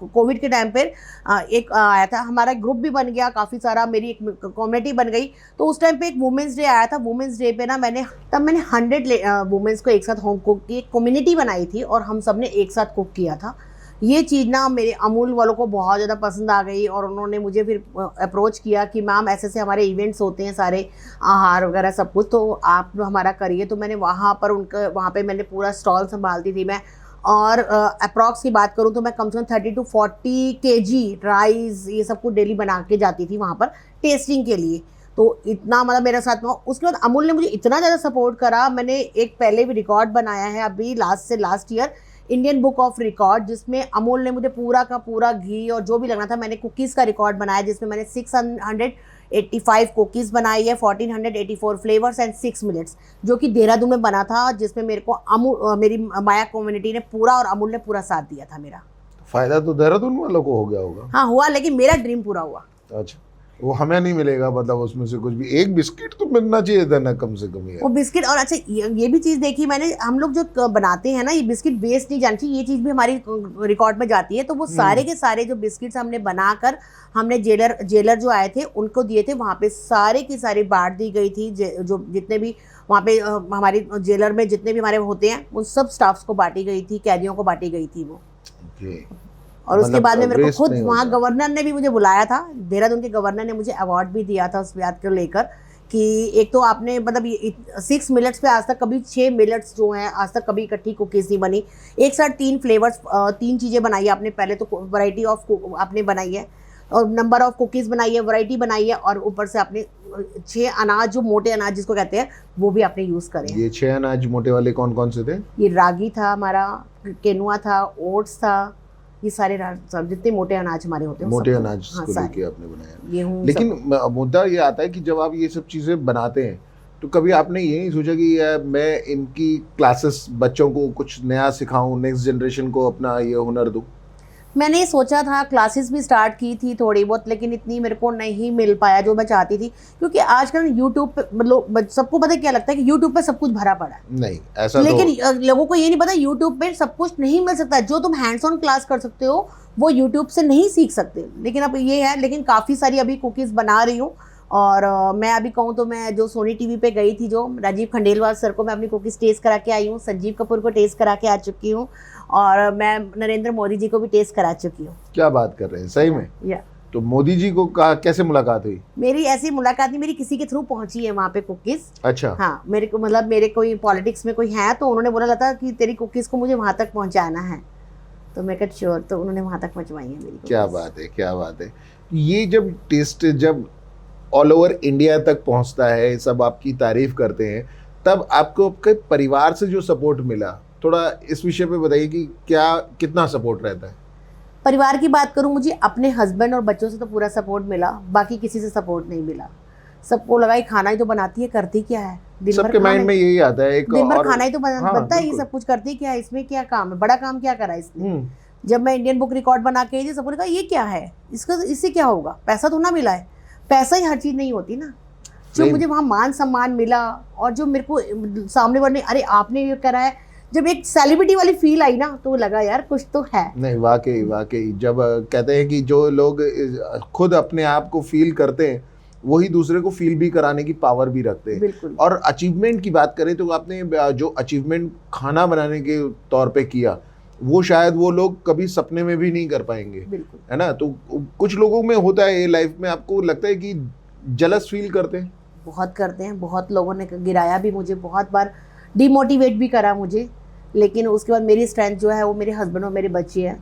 कोविड के टाइम पे एक आया था, हमारा ग्रुप भी बन गया काफ़ी सारा, मेरी एक कम्युनिटी बन गई। तो उस टाइम पे एक वुमेंस डे आया था, वुमेंस डे पे ना मैंने 100 वुमेंस को एक साथ होम कुक की एक कम्युनिटी बनाई थी, और हम सब ने एक साथ कुक किया था। ये चीज़ ना मेरे अमूल वालों को बहुत ज़्यादा पसंद आ गई और उन्होंने मुझे फिर अप्रोच किया कि मैम ऐसे ऐसे हमारे इवेंट्स होते हैं सारे, आहार वगैरह सब कुछ, तो आप हमारा करिए। तो मैंने वहाँ पर वहाँ पे मैंने पूरा स्टॉल संभालती थी मैं। और अप्रॉक्स की बात करूँ तो मैं कम से कम 30 to 40 kg राइस ये सब कुछ डेली बना के जाती थी वहाँ पर टेस्टिंग के लिए। तो इतना मतलब मेरे साथ में। उसके बाद अमूल ने मुझे इतना ज़्यादा सपोर्ट करा, मैंने एक पहले भी रिकॉर्ड बनाया है अभी last year, Indian book of record, जिसमें अमूल ने मुझे पूरा का पूरा घी और जो भी लगना था, मैंने कुकीज़ का रिकॉर्ड बनाया जिसमें मैंने 685 कुकीज़ बनाई है, 1484 फ्लेवर्स एंड 6 मिनट्स, जो कि देहरादून में बना था, जिसमें मेरे को मेरी माया कम्युनिटी ने पूरा और अमूल ने पूरा साथ दिया था मेरा। फायदा तो देहरादून वालों को हो गया होगा। हाँ हुआ, लेकिन मेरा ड्रीम पूरा हुआ। अच्छा, वो हमें नहीं मिलेगा, मतलब उसमें से कुछ भी एक बिस्किट तो मिलना चाहिए था ना, कम से कम वो बिस्किट। और अच्छा ये भी चीज़ देखी मैंने, हम लोग जो बनाते हैं ना, ये बिस्किट वेस्ट नहीं जानी चाहिए, ये चीज़ भी हमारी रिकॉर्ड में जाती है। तो वो सारे के सारे जो बिस्किट्स हमने बनाकर हमने जेलर जो आए थे उनको दिए थे, वहाँ पे सारे की सारी बांट दी गई थी। जो जितने भी वहाँ पे हमारी जेलर में जितने भी हमारे होते हैं उन सब स्टाफ्स को बांटी गई थी, कैदियों को बांटी गई थी वो। और उसके बाद में मेरे को खुद वहाँ गवर्नर ने भी मुझे बुलाया था, देहरादून के गवर्नर ने मुझे अवार्ड भी दिया था उस बात को लेकर कि एक तो आपने मतलब 6 मिनट्स पे आज तक कभी 6 मिनट्स जो हैं आज तक कभी इकट्ठी कुकीज़ नहीं बनी। एक साथ 3 फ्लेवर्स 3 चीज़ें बनाई है आपने, पहले तो वैरायटी ऑफ आपने बनाई है और नंबर ऑफ कुकीज़ बनाई है, वैरायटी बनाई है, और ऊपर से आपने 6 अनाज जो मोटे अनाज जिसको कहते हैं वो भी आपने यूज़ करे। ये 6 अनाज मोटे वाले कौन कौन से थे? ये रागी था हमारा, केनुआ था, ओट्स था, ये सारे जितने मोटे अनाज हमारे होते हैं मोटे अनाज को लेके आपने बनाया। गेहूं। लेकिन मुद्दा ये आता है कि जब आप ये सब चीज़ें बनाते हैं तो कभी आपने ये नहीं सोचा कि यार मैं इनकी क्लासेस बच्चों को कुछ नया सिखाऊं, नेक्स्ट जनरेशन को अपना ये हुनर दूं? मैंने सोचा था, क्लासेस भी स्टार्ट की थी थोड़ी बहुत, लेकिन इतनी मेरे को नहीं मिल पाया जो मैं चाहती थी, क्योंकि आजकल यूट्यूब पे मतलब सबको पता है क्या लगता है कि यूट्यूब पे सब कुछ भरा पड़ा है। नहीं ऐसा लेकिन लोगों को ये नहीं पता यूट्यूब पे सब कुछ नहीं मिल सकता। जो तुम हैंड्स ऑन क्लास कर सकते हो वो यूट्यूब से नहीं सीख सकते। लेकिन अब ये है, लेकिन काफ़ी सारी अभी कुकीज़ बना रही हूँ। और मैं अभी कहूँ तो मैं जो सोनी टीवी पे गई थी, जो राजीव खंडेलवाल सर को मैं अपनी कुकीज़ टेस्ट करा के आई हूँ, संजीव कपूर को टेस्ट करा के आ चुकी हूँ, और मैं नरेंद्र मोदी जी को भी टेस्ट करा चुकी हूँ। क्या बात कर रहे हैं, सही में? या तो मोदी जी को कैसे मुलाकात हुई? मेरी ऐसी मुलाकात नहीं, मेरी किसी के थ्रू पहुंची है वहाँ पे कुकीज़। अच्छा। हाँ, मेरे को मतलब मेरे कोई पॉलिटिक्स में कोई है तो उन्होंने बोला था कि तेरी कुकीज़ को मुझे वहाँ तक पहुँचाना है, तो मैं कहा श्योर, तो उन्होंने वहाँ तक पहुँचवाई है मेरी। क्या बात है, क्या बात है। ये जब टेस्ट जब ऑल ओवर इंडिया तक पहुँचता है, सब आपकी तारीफ करते हैं, तब आपको आपके परिवार से जो सपोर्ट मिला, थोड़ा इस विषय पे बताइए कि कितना सपोर्ट रहता है? परिवार की बात करूं, मुझे अपने हस्बैंड और बच्चों से तो पूरा सपोर्ट मिला, बाकी किसी से सपोर्ट नहीं मिला। सबको लगा ये खाना ही तो बनाती है, करती क्या है, दिन भर सबके माइंड में यही आता है, एक दिन भर खाना ही तो बनता है, ये बिल्कुल। सब कुछ करती क्या है, इसमें क्या काम है, बड़ा काम क्या करा इसने। जब मैं इंडियन बुक रिकॉर्ड बना के आई थी, सबने कहा ये क्या है, इससे क्या होगा, पैसा तो ना मिला है। पैसा ही हर चीज़ नहीं होती ना। जो मुझे वहाँ मान सम्मान मिला और जो मेरे को सामने वाले अरे आपने ये करा है, जब एक सेलिब्रिटी वाली फील आई ना, तो लगा यार कुछ तो है। नहीं वाकई जब कहते हैं कि जो लोग खुद अपने आप को फील करते हैं वही दूसरे को फील भी कराने की पावर भी रखते हैं। बिल्कुल। और अचीवमेंट की बात करें तो आपने जो अचीवमेंट खाना बनाने के तौर पे किया, वो शायद वो लोग कभी सपने में भी नहीं कर पाएंगे, है ना। तो कुछ लोगों में होता है ये लाइफ में, आपको लगता है कि जलस फील करते हैं? बहुत करते हैं, बहुत लोगों ने गिराया भी मुझे, बहुत बार डिमोटिवेट भी करा मुझे, लेकिन उसके बाद मेरी स्ट्रेंथ जो है वो मेरे हस्बैंड और मेरे बच्चे हैं।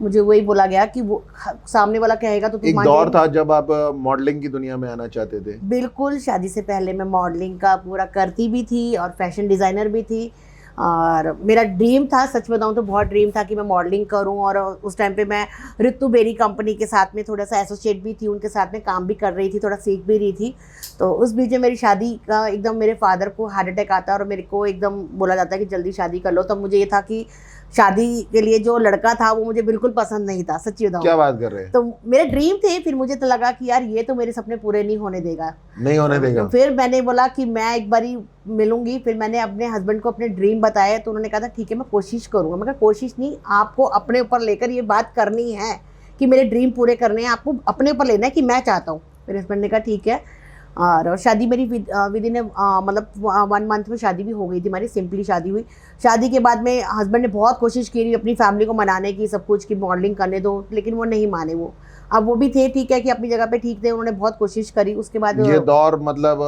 मुझे वही बोला गया कि वो सामने वाला कहेगा तो तुम। एक दौर था जब आप मॉडलिंग की दुनिया में आना चाहते थे? बिल्कुल, शादी से पहले मैं मॉडलिंग का पूरा करती भी थी और फैशन डिज़ाइनर भी थी, और मेरा ड्रीम था, सच बताऊं तो बहुत ड्रीम था कि मैं मॉडलिंग करूं। और उस टाइम पे मैं ऋतु बेरी कंपनी के साथ में थोड़ा सा एसोसिएट भी थी, उनके साथ में काम भी कर रही थी, थोड़ा सीख भी रही थी। तो उस बीच में मेरी शादी का एकदम मेरे फादर को हार्ट अटैक आता और मेरे को एकदम बोला जाता है कि जल्दी शादी कर लो। तब मुझे ये था कि शादी के लिए जो लड़का था वो मुझे बिल्कुल पसंद नहीं था, सच्ची बताऊं। क्या बात कर रहे हैं? तो मेरे ड्रीम थे, फिर मुझे तो लगा कि यार ये तो मेरे सपने पूरे नहीं होने देगा। तो फिर मैंने बोला कि मैं एक बारी मिलूंगी। फिर मैंने अपने हस्बैंड को अपने ड्रीम बताया, तो उन्होंने कहा था ठीक है मैं कोशिश करूंगा। मैं कहा कोशिश नहीं, आपको अपने ऊपर लेकर ये बात करनी है कि मेरे ड्रीम पूरे करने हैं, आपको अपने ऊपर लेना है कि मैं चाहता हूँ। मेरे हस्बैंड ने कहा ठीक है। और शादी मेरी विद इन मतलब 1 मंथ में शादी भी हो गई थी हमारी, सिंपली शादी हुई। शादी के बाद में हस्बैंड ने बहुत कोशिश की अपनी फैमिली को मनाने की, सब कुछ की मॉडलिंग करने दो, लेकिन वो नहीं माने। वो अब वो भी थे ठीक है कि अपनी जगह पे ठीक थे, उन्होंने बहुत कोशिश करी। उसके बाद ये दौर मतलब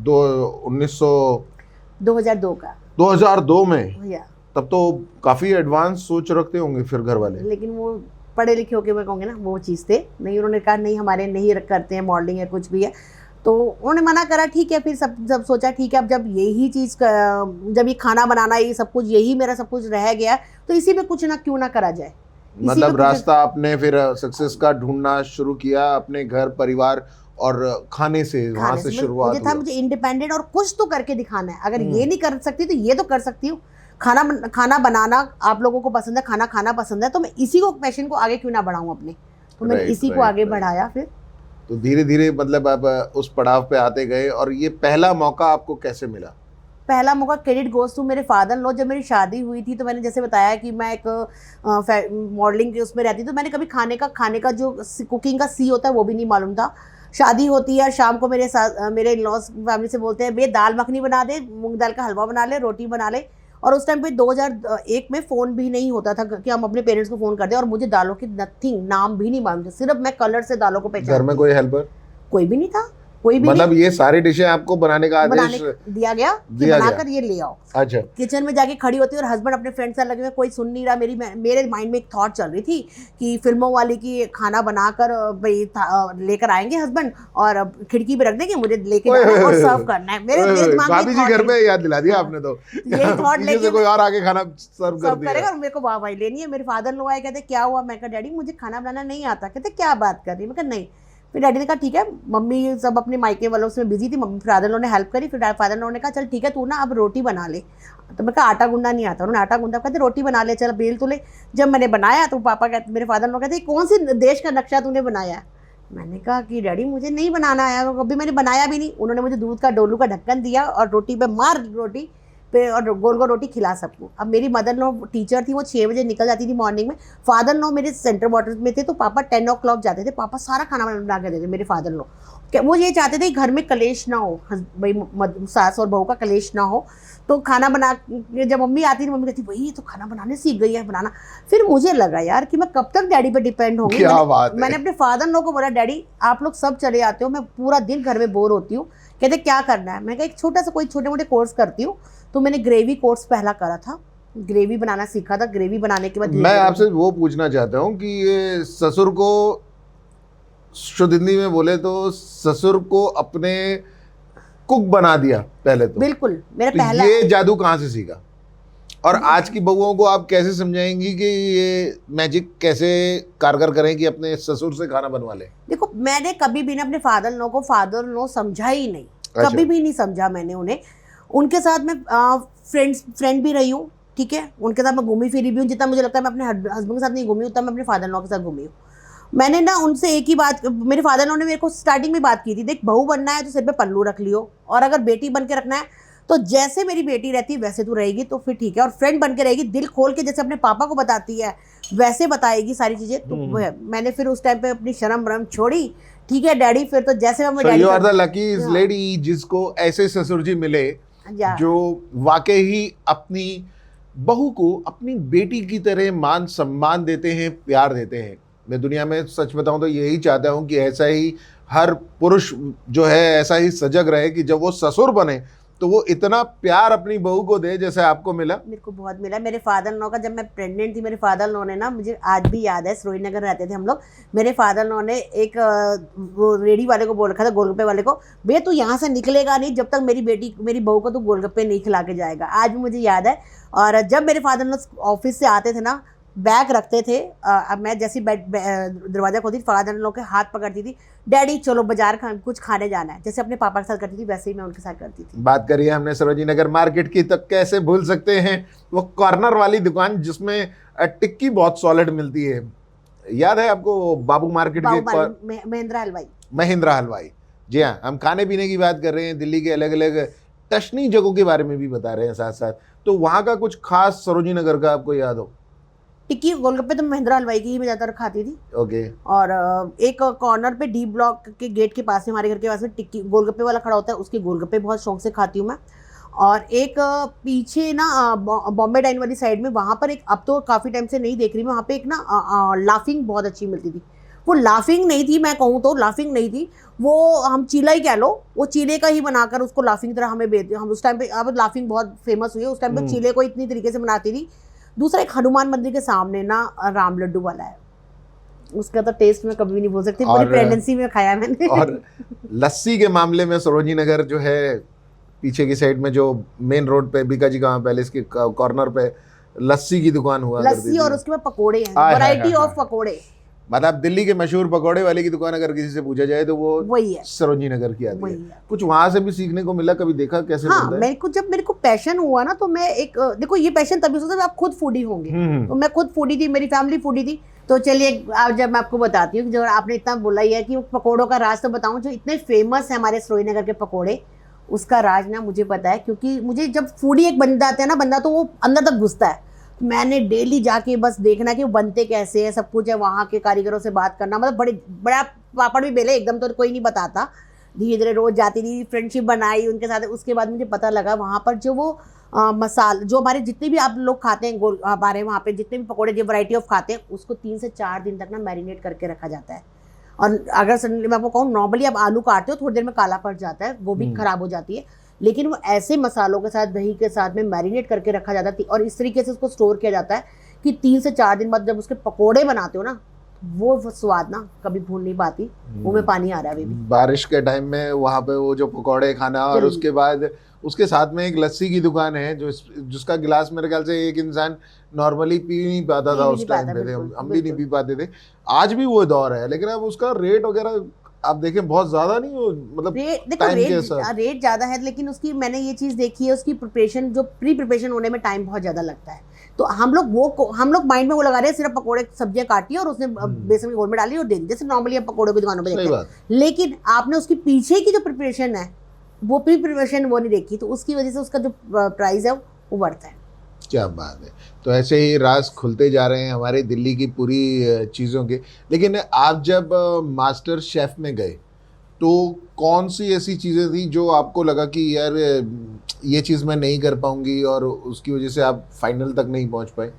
2002 का 2002 में, भैया। तब तो काफी एडवांस सोच रखते होंगे फिर घर वाले। लेकिन वो पढ़े लिखे होके मैं कहूँगी ना वो चीज़ थे नहीं, उन्होंने कहा नहीं हमारे नहीं करते हैं मॉडलिंग या कुछ भी है, तो उन्होंने मना करा। ठीक है, फिर सब सोचा ठीक है, अब जब यही चीज़ जब ये खाना बनाना ये सब कुछ यही मेरा सब कुछ रह गया, तो इसी में कुछ ना क्यों ना करा जाए। मतलब रास्ता आपने फिर सक्सेस का ढूंढना शुरू किया अपने घर परिवार और खाने से, वहां से शुरुआत मुझे था मुझे इंडिपेंडेंट और कुछ तो करके दिखाना है। अगर ये नहीं कर सकती तो ये तो कर सकती हूँ। खाना बनाना आप लोगों को पसंद है, खाना खाना पसंद है, तो मैं इसी को पैशन को आगे क्यों ना बढ़ाऊं अपने, तो मैंने इसी को आगे बढ़ाया। फिर तो धीरे धीरे मतलब आप उस पड़ाव पे आते गए। और ये पहला मौका आपको कैसे मिला? पहला मौका क्रेडिट गोज टू मेरे फादर इन लॉ। जब मेरी शादी हुई थी तो मैंने जैसे बताया कि मैं एक मॉडलिंग के उसमें रहती, तो मैंने कभी खाने का जो कुकिंग का सी होता है वो भी नहीं मालूम था। शादी होती है, शाम को मेरे साथ मेरे इन लॉज फैमिली से बोलते हैं भैया दाल मखनी बना दे, मूंग दाल का हलवा बना ले, रोटी बना ले। और उस टाइम पे 2001 में फ़ोन भी नहीं होता था कि हम अपने पेरेंट्स को फ़ोन कर दें, और मुझे दालों की नथिंग नाम भी नहीं मालूम था, सिर्फ मैं कलर से दालों को पहचान। घर में कोई हेल्पर कोई भी नहीं था, कोई भी मतलब ये सारी डिशें आपको बनाने का आदेश दिया गया कि बनाकर ये ले आओ। अच्छा। किचन में जाके खड़ी होती और हस्बैंड अपने फ्रेंड से लगे हुए, कोई सुन नहीं रहा। मेरे माइंड में एक थॉट चल रही थी कि फिल्मों वाली की खाना बनाकर भाई लेकर आएंगे हस्बैंड और खिड़की पे रख देंगे, मुझे लेके जाना है और सर्व करना है। मेरे दिमाग में भाभी जी घर पे याद दिला दिया आपने तो। ये थॉट लेके कोई और आगे खाना सर्व कर दिया करेगा और मेरे को वाह भाई लेनी है। मेरे फादर लोग आए, कहते क्या हुआ? मैं कहा डैडी मुझे खाना बनाना नहीं आता। कहते क्या बात कर रही है? मैं कहा नहीं। फिर डैडी ने कहा ठीक है, मम्मी सब अपने मायके वालों से बिजी थी, मम्मी फादर लो ने हेल्प करी। फिर फादर लो ने कहा चल ठीक है तू ना अब रोटी बना ले। तो मैं कहा आटा गूंदा नहीं आता। उन्होंने आटा गूंदा, कहते रोटी बना ले, चल बेल तो ले। जब मैंने बनाया तो पापा कहते, मेरे फादर लो कहते कौन सी देश का नक्शा तूने बनाया? मैंने कहा कि डैडी मुझे नहीं बनाना आया, कभी मैंने बनाया भी नहीं। उन्होंने मुझे दूध का डोलू का ढक्कन दिया और रोटी पे मार रोटी पे और गोल गोल रोटी खिला सबको। अब मेरी मदर लो टीचर थी, वो 6 बजे निकल जाती थी मॉर्निंग में। फादर लो मेरे सेंटर वाटर में थे, तो पापा 10 o'clock जाते थे। पापा सारा खाना बना के देते मेरे फादर लो। वो ये चाहते थे घर में कलेश ना हो, भाई सास और बहू का कलेश ना हो। तो खाना बना, जब मम्मी आती थी मम्मी कहती वही तो खाना बनाने सीख गई है बनाना। फिर मुझे लगा यार कि मैं कब तक डैडी पे डिपेंड होंगी। मैंने अपने फादर लो को बोला डैडी आप लोग सब चले आते हो, मैं पूरा दिन घर में बोर होती हूँ। कहते क्या करना है? मैं कहा एक छोटा सा कोई छोटे मोटे कोर्स करती हूँ। तो मैंने ग्रेवी कोर्स पहला करा था, ग्रेवी बनाना सीखा था। ग्रेवी बनाने के बाद मैं आपसे वो पूछना चाहता हूँ कि ये ससुर को, शुद्ध हिंदी में बोले तो ससुर को अपने कुक बना दिया पहले तो। बिल्कुल मेरा तो पहला। ये जादू कहाँ से सीखा? और आज की बहुओं को आप कैसे समझाएंगी कि ये मैजिक कैसे कारगर करें कि अपने ससुर से खाना बनवा ले? देखो मैंने कभी भी ना अपने फादर लो को फादर लो समझा ही नहीं। अच्छा। कभी भी नहीं समझा मैंने उन्हें। उनके साथ मैं फ्रेंड भी रही हूँ, ठीक है, उनके साथ मैं घूमी फिरी भी हूँ। जितना मुझे लगता है मैं अपने हस्बैंड के साथ नहीं घूमी उतना मैं अपने फादर लॉ के साथ घूमी हूँ। मैंने ना उनसे एक ही बात, मेरे फादर लॉ ने मेरे को स्टार्टिंग में बात की थी, देख बहू बनना है तो सिर पे पल्लू रख लियो, और अगर बेटी बन के रखना है तो जैसे मेरी बेटी रहती है वैसे तू रहेगी तो फिर ठीक है, और फ्रेंड बन के रहेगी, दिल खोल के जैसे अपने पापा को बताती है वैसे बताएगी सारी चीज़ें। तो मैंने फिर उस टाइम पे अपनी शर्म वरम छोड़ी। ठीक है डैडी, फिर तो जैसे मैं daddy. You are the lucky lady जिसको ऐसे ससुर जी मिले जो वाकई ही अपनी बहू को अपनी बेटी की तरह मान सम्मान देते हैं, प्यार देते हैं। मैं दुनिया में सच बताऊं तो यही चाहता हूं कि ऐसा ही हर पुरुष जो है ऐसा ही सजग रहे कि जब वो ससुर बने तो वो इतना प्यार अपनी बहू को दे जैसे आपको मिला। मेरे को बहुत मिला। मेरे फादर लो का, जब मैं प्रेग्नेंट थी, मेरे फादर लो ने ना, मुझे आज भी याद है, सरोज नगर रहते थे हम लोग। मेरे फादर लो ने एक वो रेडी वाले को बोल रखा था, गोलगप्पे वाले को, भैया तू यहाँ से निकलेगा नहीं जब तक मेरी बहू को तू गोलगप्पे नहीं खिला के जाएगा। आज भी मुझे याद है। और जब मेरे फादर लो ऑफिस से आते थे ना, बैग रखते थे, अब मैं जैसी दरवाजा खोलती थी फादर लोग के हाथ पकड़ती थी, डैडी चलो बाजार कुछ खाने जाना है। जैसे अपने पापा के साथ करती थी वैसे ही मैं उनके साथ करती थी। बात करिए हमने सरोजिनी नगर मार्केट की, तो कैसे भूल सकते हैं वो कॉर्नर वाली दुकान जिसमें टिक्की बहुत सॉलिड मिलती है। याद है आपको बाबू मार्केट के महिंद्रा हलवाई? जी हाँ, हम खाने पीने की बात कर रहे हैं, दिल्ली के अलग अलग टशनी जगहों के बारे में भी बता रहे हैं साथ साथ। तो वहाँ का कुछ खास सरोजिनी नगर का आपको याद हो? टिक्की गोलगप्पे तो महेंद्रा हलवाई की ही मैं ज़्यादातर खाती थी। ओके। और एक कॉर्नर पे डी ब्लॉक के गेट के पास में, हमारे घर के पास में टिक्की गोलगप्पे वाला खड़ा होता है, उसके गोलगप्पे बहुत शौक से खाती हूँ मैं। और एक पीछे ना बॉम्बे डाइन वाली साइड में, वहाँ पर एक, अब तो काफ़ी टाइम से नहीं देख रही मैं, वहाँ पे एक ना लाफिंग बहुत अच्छी मिलती थी। वो लाफिंग नहीं थी, मैं कहूँ तो लाफिंग नहीं थी, वो हम चीला ही कह लो, वो चीले का ही बनाकर उसको लाफिंग तरह हमें बेचते। हम उस टाइम पे, अब लाफिंग बहुत फेमस हुई है, उस टाइम पे चीले को इतनी तरीके से बनाती थी। दूसरा एक हनुमान मंदिर के सामने ना राम लड्डू वाला है, उसका तो टेस्ट मैं कभी भी नहीं भूल सकती, पूरी प्रेगनेंसी में खाया मैंने। और लस्सी के मामले में सरोजनी नगर जो है पीछे की साइड में, जो मेन रोड पे बीकाजी का पैलेस के कॉर्नर पे लस्सी की दुकान हुआ करती लस्सी थी। और उसके बाद पकोड़े हैं, वैरायटी ऑफ पकोड़े। मतलब दिल्ली के मशहूर पकौड़े वाले की दुकान अगर किसी से पूछा जाए तो वो वही है, सरोजनी नगर की आती वही है। है। कुछ वहां से भी सीखने को मिला, कभी देखा कैसे हाँ, बनता है? मेरे को जब मेरे को पैशन हुआ ना, तो मैं एक देखो, ये पैशन तभी होता है जब आप खुद फूडी होंगे। तो मैं खुद फूडी थी, मेरी फैमिली फूडी थी। तो चलिए, आज जब मैं आपको बताती हूँ, जो आपने इतना बोला ही है कि पकौड़ों का राज, तो बताऊँ जो इतने फेमस है हमारे सरोजनी नगर के पकौड़े, उसका राज ना मुझे पता है। क्योंकि मुझे जब फूडी एक बन जाता है ना बंदा, तो वो अंदर तक घुसता है। मैंने डेली जाके बस देखना कि वो बनते कैसे हैं, सब कुछ है, वहाँ के कारीगरों से बात करना, मतलब बड़ा पापड़ भी बेले, एकदम तो कोई नहीं बताता। धीरे धीरे रोज जाती थी, फ्रेंडशिप बनाई उनके साथ। उसके बाद मुझे पता लगा वहाँ पर जो वो मसाल, जो हमारे जितने भी आप लोग खाते हैं, हमारे वहाँ पे जितने भी पकौड़े जो वैरायटी ऑफ खाते हैं, उसको 3 से 4 दिन तक ना मैरिनेट करके रखा जाता है। और अगर सडनली मैं आपको कहूँ, नॉर्मली आप आलू काटते हो, थोड़ी देर में काला पड़ जाता है, वो भी खराब हो जाती है, लेकिन वो ऐसे मसालों के साथ, दही के साथ में मैरिनेट करके रखा जाता है। और इस तरीके से उसको स्टोर किया जाता है कि 3 से 4 दिन बाद जब उसके पकोड़े बनाते हो ना, वो स्वाद ना कभी भूल नहीं पाती। मुंह में पानी आ रहा है अभी भी। बारिश के टाइम में वहाँ पे वो जो पकौड़े खाना, और उसके बाद उसके साथ में एक लस्सी की दुकान है जिसका गिलास मेरे ख्याल से एक इंसान नॉर्मली पी नहीं पाता था उस टाइम पे। हम भी नहीं पी पाते थे। आज भी वो दौर है, लेकिन अब उसका रेट वगैरह आप देखें बहुत ज्यादा नहीं हो, मतलब रेट ज्यादा है, लेकिन उसकी मैंने ये चीज देखी है, उसकी प्रिपरेशन, जो प्री प्रिपरेशन होने में टाइम बहुत ज्यादा लगता है। तो हम लोग माइंड में वो लगा रहे हैं, सिर्फ पकोड़े सब्जियां काटी और उसने बेसन के घोल में डाली और दे दी, जैसे नॉर्मली हम पकोड़ों की दुकानों पे देखते हैं। लेकिन आपने उसकी पीछे की जो प्रिपरेशन है, वो प्री प्रिपरेशन वो नहीं देखी, तो उसकी वजह से उसका जो प्राइस है वो बढ़ता है। क्या बात है। तो ऐसे ही राज खुलते जा रहे हैं हमारे दिल्ली की पूरी चीज़ों के। लेकिन आप जब मास्टर शेफ में गए, तो कौन सी ऐसी चीज़ें थी जो आपको लगा कि यार ये चीज़ मैं नहीं कर पाऊंगी, और उसकी वजह से आप फाइनल तक नहीं पहुंच पाए?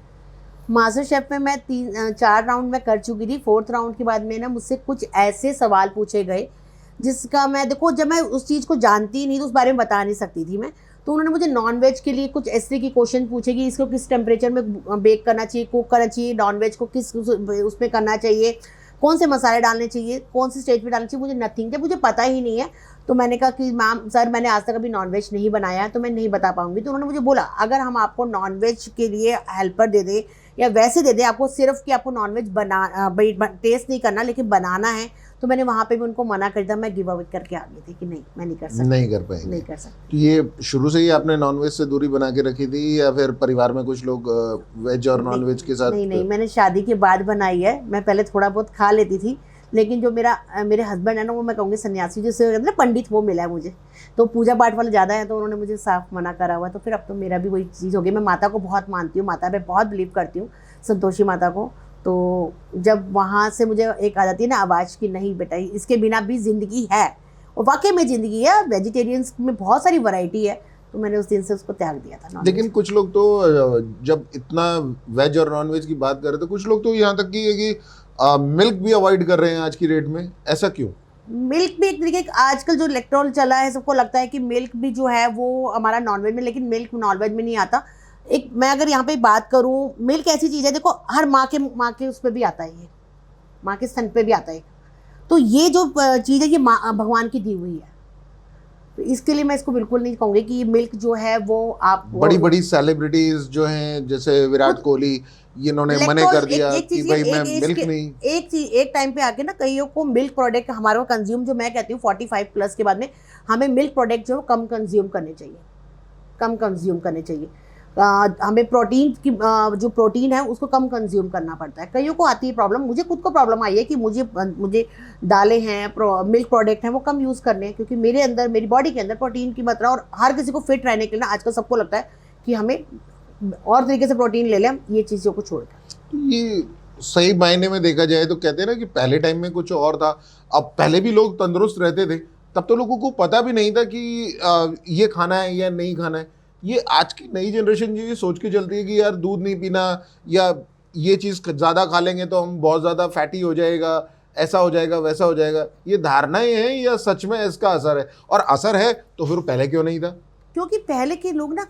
मास्टर शेफ में मैं 4 राउंड में कर चुकी थी। 4th राउंड के बाद में ना मुझसे कुछ ऐसे सवाल पूछे गए जिसका मैं, देखो, जब मैं उस चीज़ को जानती नहीं तो उस बारे में बता नहीं सकती थी मैं। तो उन्होंने मुझे नॉनवेज के लिए कुछ ऐसे की क्वेश्चन पूछे कि इसको किस टेम्परेचर में बेक करना चाहिए, कुक करना चाहिए, नॉनवेज को किस उसमें करना चाहिए, कौन से मसाले डालने चाहिए, कौन सी स्टेज पे डालना चाहिए, मुझे नथिंग थे, मुझे पता ही नहीं है। तो मैंने कहा कि मैम सर, मैंने आज तक अभी नॉनवेज नहीं बनाया, तो मैं नहीं बता पाऊंगी। तो उन्होंने मुझे बोला, अगर हम आपको नॉनवेज के लिए हेल्पर दे दें या वैसे दे दें आपको, सिर्फ कि आपको नॉनवेज टेस्ट नहीं करना लेकिन बनाना है, तो मैंने वहाँ पे भी उनको मना कर दिया। मैं गिव अवे करके आ गई थी कि नहीं, मैं नहीं कर सकती, नहीं कर पाएंगे, नहीं कर सकती। तो ये शुरू से ही आपने नॉनवेज से दूरी बना के रखी थी, या फिर परिवार में कुछ लोग वेज और नॉनवेज के साथ? नहीं, मैंने शादी के बाद बनाई है। मैं पहले थोड़ा बहुत खा लेती थी, लेकिन जो मेरे हस्बैंड है ना, वो मैं कहूँगी सन्यासी जैसे कहते हैं ना, पंडित, वो मिला है मुझे। तो पूजा पाठ वाले ज़्यादा है, तो उन्होंने मुझे साफ मना करा हुआ है। तो फिर अब तो मेरा भी वही चीज़ हो गई। मैं माता को बहुत मानती हूँ, माता पे बहुत बिलीव करती हूँ, संतोषी माता को। तो जब वहाँ से मुझे एक आ जाती है ना आवाज़ की, नहीं बेटा, इसके बिना भी ज़िंदगी है, और वाकई में ज़िंदगी है, वेजिटेरियंस में बहुत सारी वैरायटी है, तो मैंने उस दिन से उसको त्याग दिया था। लेकिन कुछ लोग तो जब इतना वेज और नॉनवेज की बात कर रहे थे, कुछ लोग तो यहाँ तक कि मिल्क भी अवॉइड कर रहे हैं आज की डेट में, ऐसा क्यों? मिल्क भी एक तरीके, आजकल जो इलेक्ट्रॉल चला है, सबको लगता है कि मिल्क भी जो है वो हमारा नॉनवेज में, लेकिन मिल्क नॉनवेज में नहीं आता। एक मैं अगर यहाँ पे बात करूँ, मिल्क ऐसी चीज़ है, देखो, हर माँ के उस पर भी आता है, ये माँ के स्तन पे भी आता है। तो ये जो चीज़ है, ये माँ भगवान की दी हुई है, तो इसके लिए मैं इसको बिल्कुल नहीं कहूँगी कि मिल्क जो है वो आप, बड़ी बड़ी सेलिब्रिटीज जो हैं जैसे विराट कोहली, इन्होंने मना कर दिया कि भाई मैं मिल्क नहीं। एक टाइम पे आके ना कईयों को मिल्क प्रोडक्ट हमारा कंज्यूम, जो मैं कहती हूँ 45 प्लस के बाद में हमें मिल्क प्रोडक्ट जो कम कंज्यूम करने चाहिए, कम कंज्यूम करने चाहिए। हमें प्रोटीन की जो प्रोटीन है उसको कम कंज्यूम करना पड़ता है। कईयों को आती है प्रॉब्लम, मुझे खुद को प्रॉब्लम आई है कि मुझे दालें हैं, मिल्क प्रोडक्ट हैं, वो कम यूज़ करने हैं, क्योंकि मेरे अंदर, मेरी बॉडी के अंदर प्रोटीन की मात्रा, और हर किसी को फिट रहने के लिए ना आजकल सबको लगता है कि हमें और तरीके से प्रोटीन ले लें ये चीज़ों को छोड़कर। तो ये सही मायने में देखा जाए तो कहते हैं ना कि पहले टाइम में कुछ और था। अब पहले भी लोग तंदुरुस्त रहते थे, तब तो लोगों को पता भी नहीं था कि ये खाना है या नहीं खाना है। ये आज की नई जनरेशन ये सोच के चलती है कि यार दूध नहीं पीना, या ये चीज़ ज़्यादा खा लेंगे तो हम बहुत ज़्यादा फैटी हो जाएगा, ऐसा हो जाएगा, वैसा हो जाएगा। ये धारणाएं हैं या सच में इसका असर है? और असर है तो फिर पहले क्यों नहीं था? क्योंकि पहले के लोग ना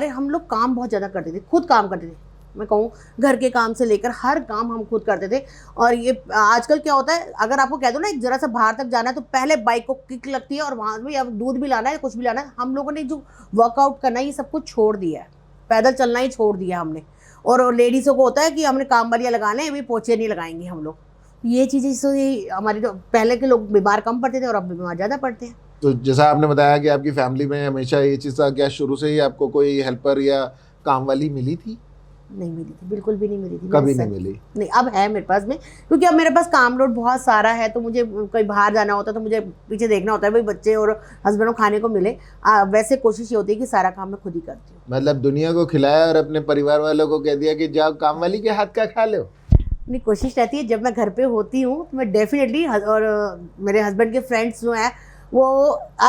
हम लोग काम बहुत ज़्यादा करते थे, खुद काम करते थे। मैं कहूँ घर के काम से लेकर हर काम हम खुद करते थे। और ये आजकल क्या होता है, अगर आपको कह दो ना एक ज़रा सा बाहर तक जाना है तो पहले बाइक को किक लगती है और वहाँ भी अब दूध भी लाना है, कुछ भी लाना है। हम लोगों ने जो वर्कआउट करना है ये सब कुछ छोड़ दिया है, पैदल चलना ही छोड़ दिया हमने। और लेडीज़ों को होता है कि हमने काम वालियाँ लगाने हैं, अभी पोछे नहीं लगाएंगे हम लोग। ये चीज़ें इससे हमारी, तो पहले के लोग बीमार कम पड़ते थे और अब बीमार ज़्यादा पड़ते हैं। तो जैसा आपने बताया कि आपकी फैमिली में हमेशा ये चीज़ था, क्या शुरू से ही आपको कोई हेल्पर या काम वाली मिली थी? नहीं मिली थी, बिल्कुल भी नहीं मिली थी। कभी नहीं मिली? नहीं, अब है मेरे पास में, क्योंकि अब मेरे पास काम लोड बहुत सारा है। तो मुझे कहीं बाहर जाना होता है तो मुझे पीछे देखना होता है भाई बच्चे और हस्बैंड को खाने को मिले। वैसे कोशिश ये होती है कि सारा काम मैं खुद ही करती हूँ। मतलब दुनिया को खिलाया और अपने परिवार वालों को कह दिया कि जाओ काम वाली के हाथ का खा लो? मेरी कोशिश रहती है जब मैं घर पे होती हूँ तो मैं डेफिनेटली, और मेरे हस्बैंड के फ्रेंड्स जो हैं वो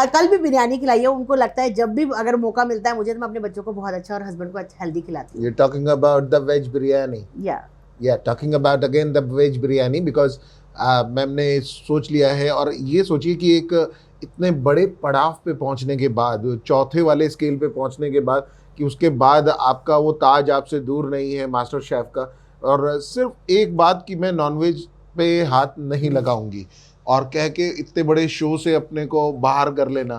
कल भी बिरयानी खिलाई है। उनको लगता है जब भी अगर मौका मिलता है मुझे तो मैं अपने बच्चों को बहुत अच्छा और हस्बैंड को अच्छा हेल्दी खिलाती हूँ। You're talking about the veg biryani. Yeah, talking about again the veg biryani because ma'am ने सोच लिया है। और ये सोचिए कि एक इतने बड़े पड़ाव पे पहुंचने के बाद, चौथे वाले स्केल पे पहुंचने के बाद, कि उसके बाद आपका वो ताज आपसे दूर नहीं है मास्टर शेफ का, और सिर्फ एक बात कि मैं नॉनवेज पे हाथ नहीं लगाऊंगी, और कह के इतने बड़े शो से अपने को बाहर कर लेना।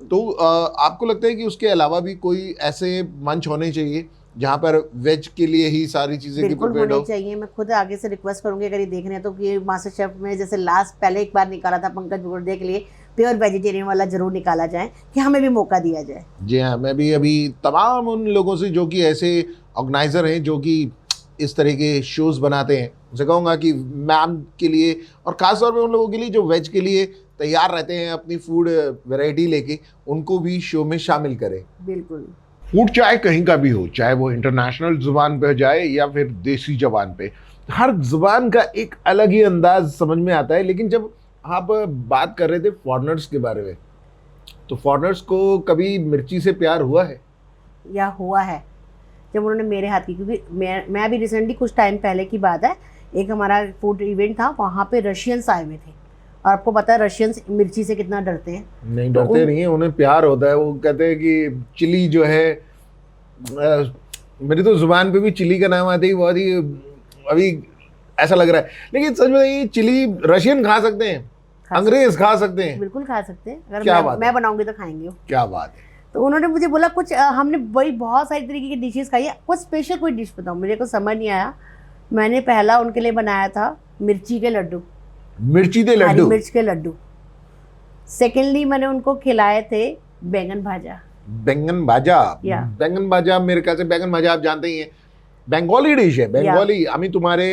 तो आपको लगता है कि उसके अलावा भी कोई ऐसे मंच होने चाहिए जहाँ पर वेज के लिए ही सारी चीजें की प्रिपेयर्ड हो? चाहिए। मैं खुद आगे से रिक्वेस्ट करूंगी, अगर ये देख रहे हैं तो कि मास्टर शेफ में जैसे लास्ट पहले एक बार निकाला था पंकज मुखर्जी के लिए, प्योर वेजिटेरियन वाला जरूर निकाला जाए, कि हमें भी मौका दिया जाए। जी हाँ, मैं भी अभी तमाम उन लोगों से जो कि ऐसे ऑर्गेनाइजर हैं जो कि इस तरह के शोज बनाते हैं, उनसे कहूँगा कि मैम के लिए, और ख़ासतौर पे उन लोगों के लिए जो वेज के लिए तैयार रहते हैं अपनी फूड वैरायटी लेके, उनको भी शो में शामिल करें। बिल्कुल। फूड चाहे कहीं का भी हो, चाहे वो इंटरनेशनल जुबान पे जाए या फिर देसी जबान पे, हर जुबान का एक अलग ही अंदाज समझ में आता है। लेकिन जब आप बात कर रहे थे फॉरेनर्स के बारे में, तो फॉरेनर्स को कभी मिर्ची से प्यार हुआ है? या हुआ है जब उन्होंने मेरे हाथ की, क्योंकि मैं अभी रिसेंटली कुछ टाइम पहले की बात है, एक हमारा फूड इवेंट था, वहाँ पे रशियंस आए हुए थे। और आपको पता है रशियंस मिर्ची से कितना डरते हैं। नहीं डरते नहीं है, उन्हें प्यार होता है। वो कहते हैं कि चिली जो है, मेरी तो जुबान पे भी चिली का नाम आते ही बहुत ही अभी ऐसा लग रहा है। लेकिन सच में ये चिली रशियन खा सकते हैं, अंग्रेज खा सकते हैं? बिल्कुल खा सकते हैं, अगर मैं बनाऊंगी तो खाएंगे। क्या बात है। तो उन्होंने मुझे बोला कुछ, हमने वही बहुत सारी तरीके की डिशेस खाई है, कुछ स्पेशल कोई डिश बताओ। मेरे को समझ नहीं आया। मैंने पहला उनके लिए बनाया था मिर्ची के लड्डू। मिर्ची के लड्डू? मिर्च के लड्डू। सेकेंडली मैंने उनको खिलाए थे बैंगन भाजा। बैंगन भाजा? बैंगन भाजा मेरे ख्याल से, बैंगन भाजा आप जानते ही हैं, बंगाली डिश है। बंगाली अमी तुम्हारे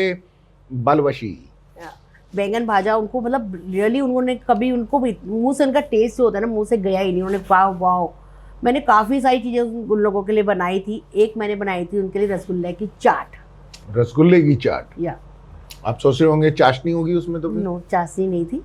बलवशी। बैंगन भाजा उनको, मतलब रियली उन्होंने कभी, उनको भी मुंह से उनका टेस्ट जो होता है ना, मुंह से गया ही नहीं। उन्होंने वाह वाह। मैंने काफ़ी सारी चीज़ें उन लोगों के लिए बनाई थी। एक मैंने बनाई थी उनके लिए रसगुल्ले की चाट। रसगुल्ले की चाट? या आप सोच रहे होंगे चाशनी होगी उसमें? तो नो, चाशनी नहीं थी।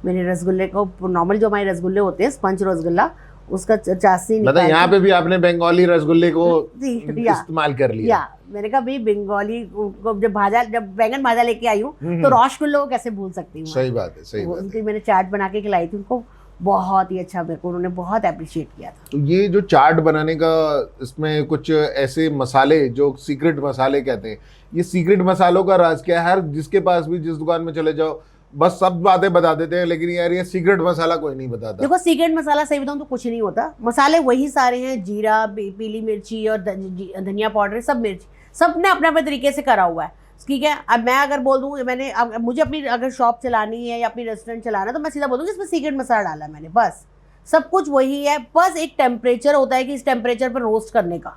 मैंने रसगुल्ले को, नॉर्मल जो हमारे रसगुल्ले होते हैं स्पंज रसगुल्ला, उसका चाशनी मतलब यहाँ पे भी आपने बंगाली रसगुल्ले को इस्तेमाल कर लिया? या मैंने कहा भाई बंगाली को जब बैंगन भाजा लेके आई हूँ तो रसगुल्ले को कैसे भूल सकती हूँ। सही बात है, सही बात है। उनकी मैंने चाट बना के खिलाई थी उनको, बहुत ही अच्छा, मेरे को उन्होंने बहुत अप्रिशिएट किया था। तो ये जो चाट बनाने का, इसमें कुछ ऐसे मसाले जो सीक्रेट मसाले कहते हैं, ये सीक्रेट मसालों का राज क्या है? हर जिसके पास भी, जिस दुकान में चले जाओ, बस सब बातें बता देते हैं, लेकिन यार ये सीक्रेट मसाला कोई नहीं बताता। देखो सीक्रेट मसाला सही बताऊं तो कुछ नहीं होता। मसाले वही सारे हैं, जीरा, पीली मिर्ची और धनिया पाउडर, सब मिर्च, सब ने अपने अपने तरीके से करा हुआ है। ठीक है, अब मैं अगर बोल दूँ, मैंने मुझे अपनी अगर शॉप चलानी है या अपनी रेस्टोरेंट चलाना है तो मैं सीधा बोल दूँगी इसमें सीक्रेट मसाला डाला मैंने, बस सब कुछ वही है। बस एक टेम्परेचर होता है कि इस टेम्परेचर पर रोस्ट करने का।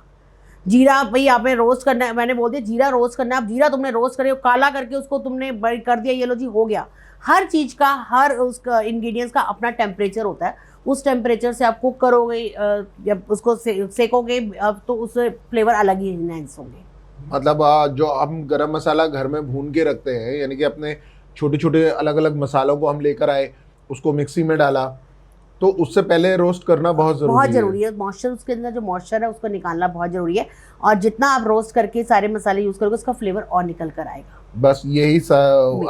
जीरा भाई आपने रोस्ट करना है, मैंने बोल दिया जीरा रोस्ट करना है। अब जीरा तुमने रोस्ट करे, काला करके उसको तुमने कर दिया, ये लो जी हो गया। हर चीज़ का, हर उसका इंग्रेडिएंट्स का अपना टेम्परेचर होता है। उस टेम्परेचर से आप कुक करोगे, जब उसको सेकोगे अब तो उससे फ्लेवर अलग ही इनहेंस होंगे। मतलब जो हम गरम मसाला घर में भून के रखते हैं, यानी कि अपने छोटे छोटे अलग अलग मसालों को हम लेकर आए, उसको मिक्सी में डाला, तो उससे पहले रोस्ट करना बहुत जरूरी है। मॉइस्चर, उसके अंदर जो मॉइस्चर है उसको निकालना बहुत जरूरी है, और जितना आप रोस्ट करके सारे मसाले यूज करोगे उसका फ्लेवर और निकल कर आएगा। बस यही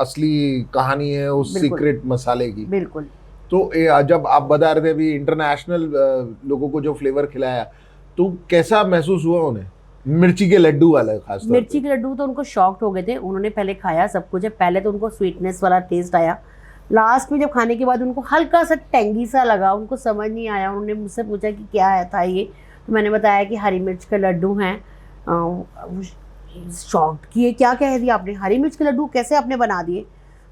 असली कहानी है उस सीक्रेट मसाले की। बिल्कुल। तो जब आप बता रहे थे अभी इंटरनेशनल लोगों को जो फ्लेवर खिलाया, तो कैसा महसूस हुआ उन्हें? मिर्ची के लड्डू वाला खास तौर मिर्ची के लड्डू तो उनको शॉक्ड हो गए थे। उन्होंने पहले खाया सब कुछ है, पहले तो उनको स्वीटनेस वाला टेस्ट आया, लास्ट में जब खाने के बाद उनको हल्का सा टेंगी सा लगा, उनको समझ नहीं आया। उन्होंने मुझसे पूछा कि क्या है था ये, तो मैंने बताया कि हरी मिर्च के लड्डू हैं। शॉक्ड कि ये क्या कह दिया आपने, हरी मिर्च के लड्डू कैसे आपने बना दिए?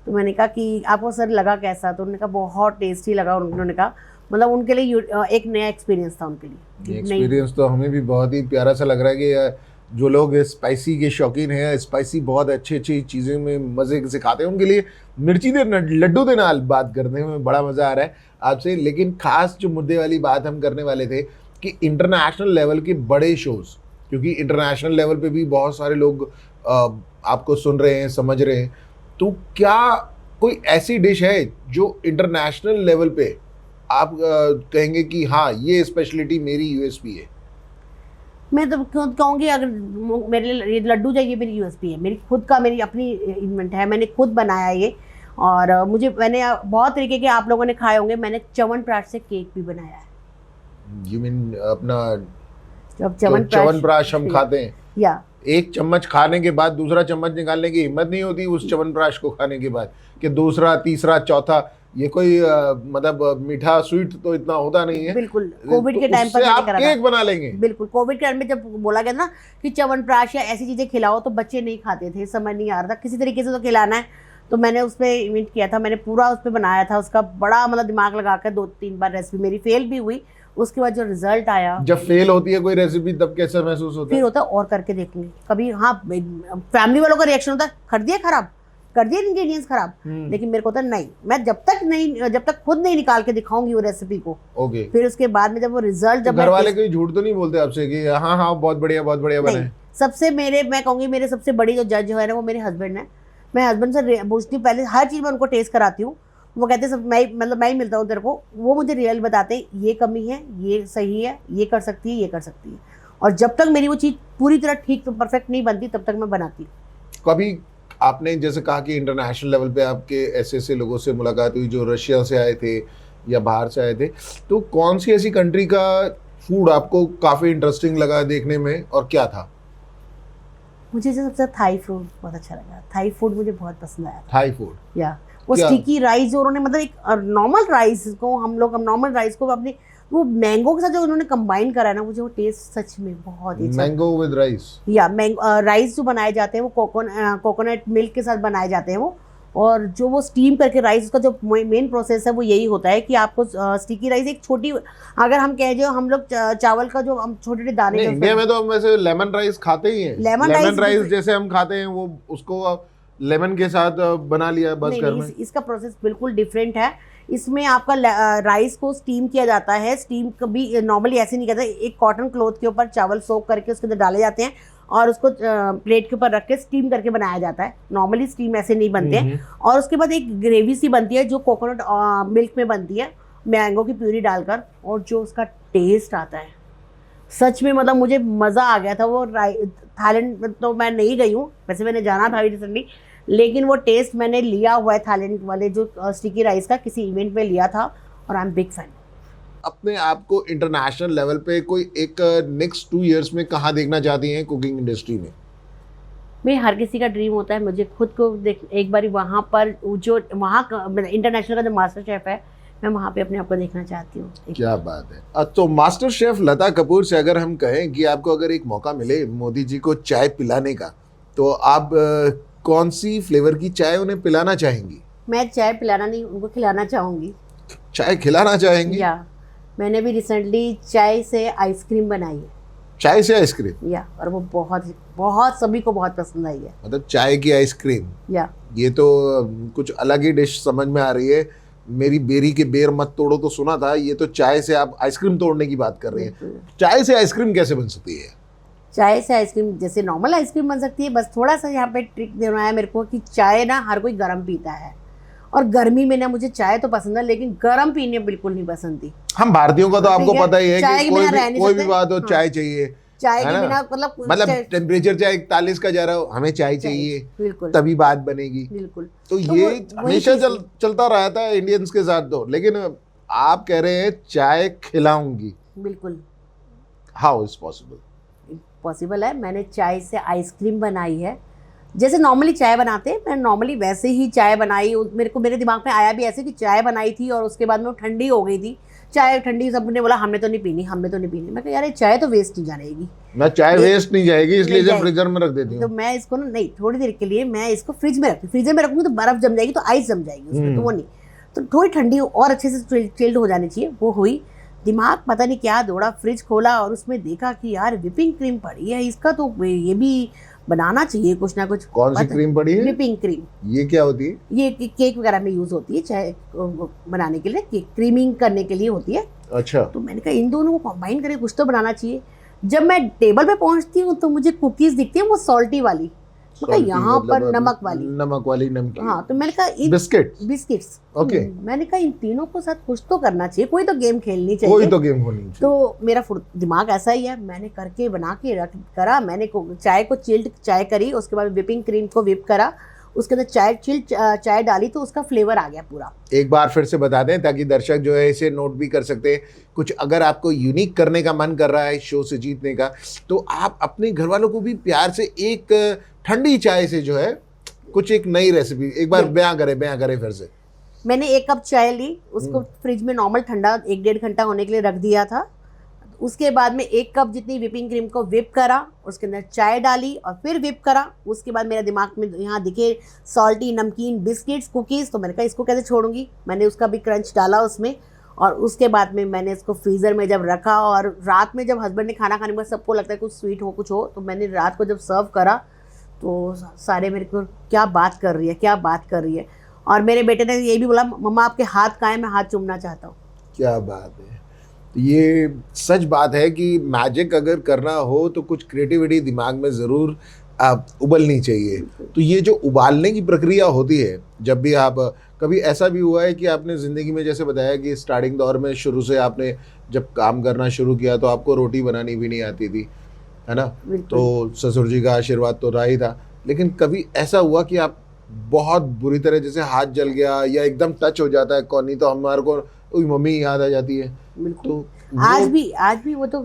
तो मैंने कहा कि आपको सर लगा कैसा? तो उन्होंने कहा बहुत टेस्टी लगा। उन्होंने कहा मतलब उनके लिए एक नया एक्सपीरियंस था उनके लिए। एक्सपीरियंस तो हमें भी बहुत ही प्यारा सा लग रहा है कि जो लोग स्पाइसी के शौकीन हैं, स्पाइसी बहुत अच्छी अच्छी चीज़ें में मज़े से खाते हैं, उनके लिए मिर्ची दे लड्डू दे नाल बात करने में बड़ा मज़ा आ रहा है आपसे। लेकिन खास जो मुद्दे वाली बात हम करने वाले थे कि इंटरनेशनल लेवल के बड़े शोज़, क्योंकि इंटरनेशनल लेवल पे भी बहुत सारे लोग आपको सुन रहे हैं, समझ रहे हैं, तो क्या कोई ऐसी डिश है जो इंटरनेशनल लेवल पे आप कहेंगे कि हाँ ये स्पेशलिटी मेरी यूएसपी है? मैं तो खुद कहूँगी, अगर मेरे लिए ये लड्डू चाहिए, मेरी यूएसपी है, मेरी खुद का, मेरी अपनी इन्वेंट है, मैंने खुद बनाया ये। और मैंने बहुत तरीके के आप लोगों ने खाए होंगे, मैंने च्यवनप्राश से केक भी बनाया है। यू मीन अपना जब च्यवनप्राश हम खाते हैं, या एक चम्मच खाने के बाद दूसरा चम्मच निकालने की हिम्मत नहीं होती उस च्यवनप्राश को खाने के बाद कि दूसरा, तीसरा, चौथा, ये कोई मतलब मीठा स्वीट तो इतना होता नहीं है। बिल्कुल। कोविड के टाइम पर आप केक बना लेंगे। बिल्कुल। कोविड के टाइम में जब बोला गया ना कि च्यवनप्राश या ऐसी चीजें खिलाओ, तो बच्चे नहीं खाते थे, समझ नहीं आ रहा था किसी तरीके से तो खिलाना है। तो मैंने उस पर इवेंट किया था, मैंने पूरा उस पर बनाया था, उसका बड़ा मतलब दिमाग लगा कर 2-3 बार रेसिपी मेरी फेल भी हुई। उसके बाद जो रिजल्ट आया, जब फेल होती है कोई रेसिपी तब कैसा महसूस होता है? फिर होता है और करके देखेंगे कभी। हाँ, फैमिली वालों का रिएक्शन होता है, कर दिया खराब, कर दिए इंग्रेडिएंट्स खराब। लेकिन मेरे को होता नहीं, मैं जब तक खुद नहीं निकाल के दिखाऊंगी वो रेसिपी को, फिर उसके बाद में जब वो रिजल्ट, जब घर वाले कोई झूठ तो नहीं बोलते आपसे कि हाँ हाँ बहुत बढ़िया बना है? सबसे मैं कहूँगी मेरे सबसे बड़ी जो जज है ना वो मेरे हस्बैंड है। मैं हस्बैंड से पूछती हूँ पहले, हर चीज़ में उनको टेस्ट कराती हूँ। वो कहते सब मैं ही मिलता हूँ तेरे को, वो मुझे रियल बताते हैं ये कमी है, ये सही है, ये कर सकती है, ये कर सकती है। और जब तक मेरी वो चीज़ पूरी तरह ठीक तो परफेक्ट नहीं बनती, तब तक मैं बनाती हूँ। कभी आपने जैसे कहा कि इंटरनेशनल लेवल पे आपके ऐसे लोगों से मुलाकात हुई जो रशिया से आए थे या बाहर से आए थे, तो कौन सी ऐसी कंट्री का फूड आपको काफ़ी इंटरेस्टिंग लगा देखने में और क्या था? मुझे सबसे थाई फूड बहुत अच्छा लगा। थाई फूड मुझे बहुत पसंद आया। थाई फूड, या वो स्टिकी राइस जो उन्होंने, मतलब एक नॉर्मल राइस को हम नॉर्मल राइस को अपने वो मैंगो के साथ जो उन्होंने कंबाइन करा है ना, मुझे वो टेस्ट सच में बहुत ही मैंगो विद राइस, या राइस जो बनाए जाते हैं वो कोकोनट मिल्क के साथ बनाए जाते हैं वो। और जो वो स्टीम करके राइस, उसका जो मेन प्रोसेस है वो यही होता है कि आपको स्टिकी राइस एक छोटी, अगर हम कहें जो हम लोग चावल का जो हम छोटे दाने, इंडिया में तो हम वैसे लेमन राइस खाते ही हैं। लेमन राइस जैसे हम खाते हैं वो उसको लेमन के साथ बना लिया बस घर में। इसका प्रोसेस बिल्कुल डिफरेंट है। इसमें आपका राइस को स्टीम किया जाता है। स्टीम कभी नॉर्मली ऐसे नहीं करता, एक कॉटन क्लॉथ के ऊपर चावल सोक करके उसके अंदर डाले जाते हैं और उसको प्लेट के ऊपर रख के स्टीम करके बनाया जाता है। नॉर्मली स्टीम ऐसे नहीं बनते हैं। और उसके बाद एक ग्रेवी सी बनती है जो कोकोनट मिल्क में बनती है, मैंगो की प्यूरी डालकर, और जो उसका टेस्ट आता है सच में, मतलब मुझे मज़ा आ गया था। वो थाईलैंड में तो मैं नहीं गई हूँ, वैसे मैंने जाना था रिसेंटली, लेकिन वो टेस्ट मैंने लिया हुआ है थाईलैंड वाले जो स्टिकी राइस का, किसी इवेंट में लिया था और आई एम बिग फैन। अपने आप को इंटरनेशनल लेवल पे कोई एक नेक्स्ट 2 इयर्स में कहाँ देखना चाहती हैं कुकिंग इंडस्ट्री में? मैं, हर किसी का ड्रीम होता है मुझे खुद को एक बार वहाँ पर जो वहाँ का इंटरनेशनल का जो मास्टर शेफ है, मैं वहाँ पे अपने आप को देखना चाहती हूँ। क्या बात है। तो मास्टर शेफ लता कपूर से अगर हम कहें कि आपको अगर एक मौका मिले मोदी जी को चाय पिलाने का, तो आप कौन सी फ्लेवर की चाय उन्हें पिलाना चाहेंगी? मैं चाय पिलाना नहीं, उनको खिलाना चाहूँगी। चाय खिलाना चाहेंगी? या मैंने भी रिसेंटली चाय से आइसक्रीम बनाई है। चाय से आइसक्रीम? या, और वो बहुत सभी को बहुत पसंद आई है। मतलब चाय की आइसक्रीम? या, ये तो कुछ अलग ही डिश समझ में आ रही है। मेरी बेरी के बेर मत तोड़ो तो सुना था, ये तो चाय से आप आइसक्रीम तोड़ने की बात कर रही हैं। चाय से आइसक्रीम कैसे बन सकती है? चाय से आइसक्रीम जैसे नॉर्मल आइसक्रीम बन सकती है, बस थोड़ा सा यहाँ पे ट्रिक देना है मेरे को कि चाय ना हर कोई गर्म पीता है, और गर्मी में ना मुझे चाय तो पसंद है लेकिन गर्म पीने बिल्कुल नहीं पसंद थी। हम भारतीयों का तो आपको पता ही है कि कोई भी बात हो हाँ। चाय चाहिए, चाय के बिना मतलब टेम्परेचर चाहे 41 का जा रहा हो, हमें चाय चाहिए, बिल्कुल तभी बात बनेगी। बिल्कुल। तो ये हमेशा चलता रहता है इंडियंस के साथ तो। लेकिन आप कह रहे हैं चाय खिलाऊंगी, बिल्कुल हाउ इज पॉसिबल? पॉसिबल है। मैंने चाय से आइसक्रीम बनाई है, जैसे नॉर्मली चाय बनाते हैं, मैं नॉर्मली वैसे ही चाय बनाई। मेरे दिमाग में आया भी ऐसे कि चाय बनाई थी और उसके बाद में वो ठंडी हो गई थी, चाय ठंडी, सबने बोला हमने तो नहीं पीनी, हमने तो नहीं पीनी। मैं कहा यार ये चाय तो वेस्ट नहीं जाएगी, मैं चाय वेस्ट नहीं जाएगी इसलिए इसे फ्रीजर में रख देती हूँ। तो मैं इसको ना नहीं, थोड़ी देर के लिए मैं इसको फ्रिज में रखती, फ्रीजर में रखूँगी तो बर्फ जम जाएगी, तो आइस जम जाएगी उसमें, तो वो नहीं, तो थोड़ी ठंडी और अच्छे से चिल्ड हो जानी चाहिए। वो हुई, दिमाग पता नहीं क्या दौड़ा, फ्रिज खोला और उसमें देखा कि यार विपिंग क्रीम पड़ी है, इसका तो ये भी बनाना चाहिए कुछ ना कुछ। कौन सी क्रीम पड़ी है? Whipping cream. ये क्या होती है? ये केक वगैरह में यूज होती है, चाय बनाने के लिए, क्रीमिंग करने के लिए होती है। अच्छा। तो मैंने कहा इन दोनों को कंबाइन करके कुछ तो बनाना चाहिए। जब मैं टेबल पे पहुंचती हूँ तो मुझे कुकीज दिखती है, वो सॉल्टी वाली, यहाँ पर नमक वाली नमकीन। हाँ, तो मैंने कहा बिस्किट्स ओके। मैंने कहा इन तीनों को साथ कुछ तो करना चाहिए, कोई तो गेम खेलनी चाहिए, कोई तो गेम होनी चाहिए। तो मेरा दिमाग ऐसा ही है, मैंने करके बना के करा। मैंने चाय को चिल्ड चाय करी, उसके बाद विपिंग क्रीम को विप करा, उसके अंदर चाय डाली, तो उसका फ्लेवर आ गया पूरा। एक बार फिर से बता दें ताकि दर्शक जो है इसे नोट भी कर सकते हैं। कुछ अगर आपको यूनिक करने का मन कर रहा है शो से जीतने का, तो आप अपने घर वालों को भी प्यार से एक ठंडी चाय से जो है कुछ एक नई रेसिपी एक बार बयां करें फिर से। मैंने 1 कप चाय ली, उसको फ्रिज में नॉर्मल ठंडा 1-1.5 घंटा होने के लिए रख दिया था। उसके बाद में 1 कप जितनी विपिंग क्रीम को विप करा, उसके अंदर चाय डाली और फिर विप करा। उसके बाद मेरे दिमाग में यहाँ दिखे सॉल्टी नमकीन बिस्किट्स कुकीज़, तो मैंने कहा इसको कैसे छोड़ूंगी, मैंने उसका भी क्रंच डाला उसमें। और उसके बाद में मैंने इसको फ्रीज़र में जब रखा, और रात में जब हस्बैंड ने खाना खाने में सबको लगता है कुछ स्वीट हो कुछ हो, तो मैंने रात को जब सर्व करा तो सारे मेरे को क्या बात कर रही है। और मेरे बेटे ने ये भी बोला मम्मा आपके हाथ कहाँ हैं, मैं हाथ चूमना चाहता हूँ। क्या बात है, ये सच बात है कि मैजिक अगर करना हो तो कुछ क्रिएटिविटी दिमाग में ज़रूर उबलनी चाहिए। तो ये जो उबालने की प्रक्रिया होती है, जब भी आप कभी ऐसा भी हुआ है कि आपने ज़िंदगी में जैसे बताया कि स्टार्टिंग दौर में शुरू से आपने जब काम करना शुरू किया तो आपको रोटी बनानी भी नहीं आती थी, है ना, तो ससुर जी का आशीर्वाद तो रहा ही था, लेकिन कभी ऐसा हुआ कि आप बहुत बुरी तरह जैसे हाथ जल गया या एकदम टच हो जाता है कौन, नहीं तो हमारे को मम्मी याद आ जाती है? तो आज भी वो तो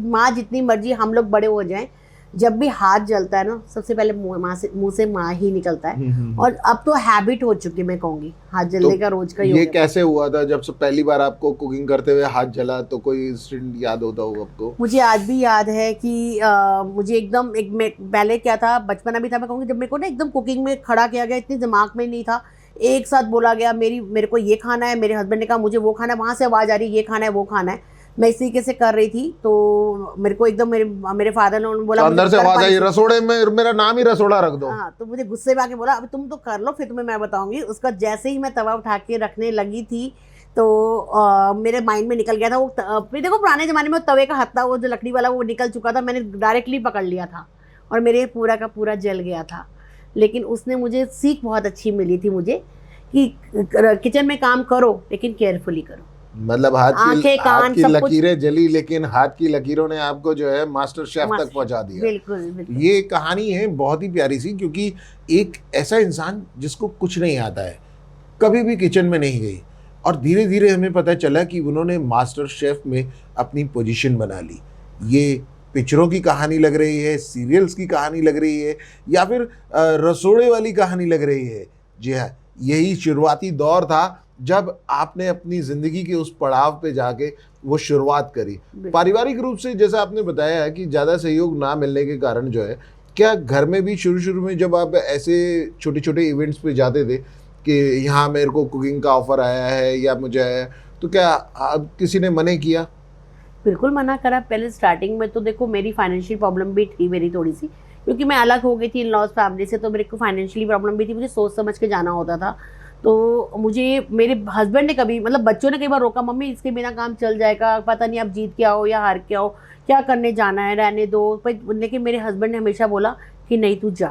माँ जितनी मर्जी हम लोग बड़े हो जाएं, जब भी हाथ जलता है ना सबसे पहले मुंह से माँ ही निकलता है। और अब तो हैबिट हो चुकी, मैं कहूँगी हाथ जलने का रोज का। ये कैसे हुआ था जब से पहली बार आपको कुकिंग करते हुए हाथ जला, तो कोई इंसिडेंट याद होता होगा आपको? मुझे आज भी याद है कि मुझे एकदम पहले क्या था, बचपना भी था, मैं कहूँगी जब मेरे को ना एकदम कुकिंग में खड़ा किया गया, इतनी दिमाग में नहीं था, एक साथ बोला गया मेरे को ये खाना है, मेरे हस्बैंड ने कहा मुझे वो खाना है, वहाँ से आवाज़ आ रही है ये खाना है वो खाना है, मैं इस तरीके से कर रही थी। तो मेरे को एकदम मेरे फादर ने बोला, अंदर से आवाज आई रसोड़े में मेरा नाम ही रसोड़ा रख दो। हाँ, तो मुझे गुस्से में आके बोला अभी तुम तो कर लो फिर तुम्हें मैं बताऊंगी। उसका जैसे ही मैं तवा उठा के रखने लगी थी तो मेरे माइंड में निकल गया था वो फिर देखो पुराने ज़माने में तवे का हत्था वो जो लकड़ी वाला वो निकल चुका था, मैंने डायरेक्टली पकड़ लिया था और मेरे पूरा का पूरा जल गया था। लेकिन उसने मुझे सीख बहुत अच्छी मिली थी मुझे कि किचन में काम करो लेकिन केयरफुली करो। मतलब हाथ की लकीरें जली लेकिन हाथ की लकीरों ने आपको जो है मास्टर शेफ तक पहुंचा दिया। बिल्कुल। ये कहानी है बहुत ही प्यारी सी, क्योंकि एक ऐसा इंसान जिसको कुछ नहीं आता है, कभी भी किचन में नहीं गई, और धीरे धीरे हमें पता चला कि उन्होंने मास्टर शेफ में अपनी पोजीशन बना ली। ये पिक्चरों की कहानी लग रही है, सीरियल्स की कहानी लग रही है, या फिर रसोड़े वाली कहानी लग रही है। जी हाँ, यही शुरुआती दौर था जब आपने अपनी ज़िंदगी के उस पड़ाव पे जाके वो शुरुआत करी। पारिवारिक रूप से जैसा आपने बताया है कि ज़्यादा सहयोग ना मिलने के कारण जो है, क्या घर में भी शुरू में जब आप ऐसे छोटे छोटे इवेंट्स पे जाते थे कि यहाँ मेरे को कुकिंग का ऑफ़र आया है या मुझे आया, तो क्या आप किसी ने मना किया? बिल्कुल मना करा। पहले स्टार्टिंग में तो देखो मेरी फाइनेंशियल प्रॉब्लम भी थी मेरी थोड़ी सी, क्योंकि मैं अलग हो गई थी इन लॉज फैमिली से, तो मेरे को फाइनेंशियली प्रॉब्लम भी थी, मुझे सोच समझ के जाना होता था। तो मुझे मेरे हस्बैंड ने कभी, मतलब बच्चों ने कई बार रोका, मम्मी इसके बिना काम चल जाएगा, पता नहीं आप जीत के आओ या हार के आओ, क्या करने जाना है, रहने दो, पर लेकिन मेरे हस्बैंड ने हमेशा बोला कि नहीं तू जा।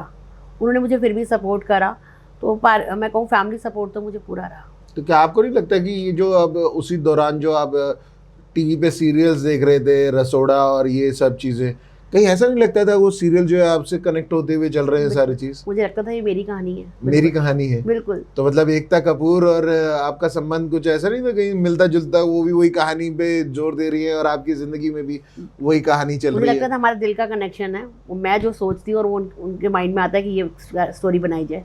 उन्होंने मुझे फिर भी सपोर्ट करा। तो मैं कहूँ फैमिली सपोर्ट तो मुझे पूरा रहा। तो क्या आपको नहीं लगता कि ये जो अब उसी दौरान जो आप टीवी पे सीरियल्स देख रहे थे, रसोड़ा और ये सब चीज़ें, कहीं ऐसा नहीं लगता था वो सीरियल जो है आपसे कनेक्ट होते हुए चल रहे हैं सारी चीज़? मुझे लगता था ये मेरी कहानी है। मेरी कहानी है। बिल्कुल। तो मतलब एकता कपूर और आपका संबंध कुछ ऐसा नहीं था कहीं मिलता जुलता, वो भी वही कहानी पे जोर दे रही है और आपकी जिंदगी में भी वही कहानी चल रही है? मुझे लगता था हमारा दिल का कनेक्शन है, वो मैं जो सोचती हूँ और वो उनके माइंड में आता है कि ये स्टोरी बनाई जाए।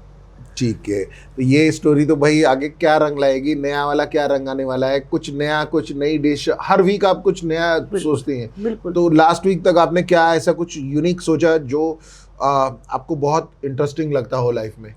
ठीक है। तो ये स्टोरी तो भाई आगे क्या रंग लाएगी, नया वाला क्या रंग आने वाला है, कुछ नया, कुछ नई डिश, हर वीक आप कुछ नया सोचते हैं। बिल्कुल। तो लास्ट वीक तक आपने क्या ऐसा कुछ यूनिक सोचा जो आपको बहुत इंटरेस्टिंग लगता हो लाइफ में?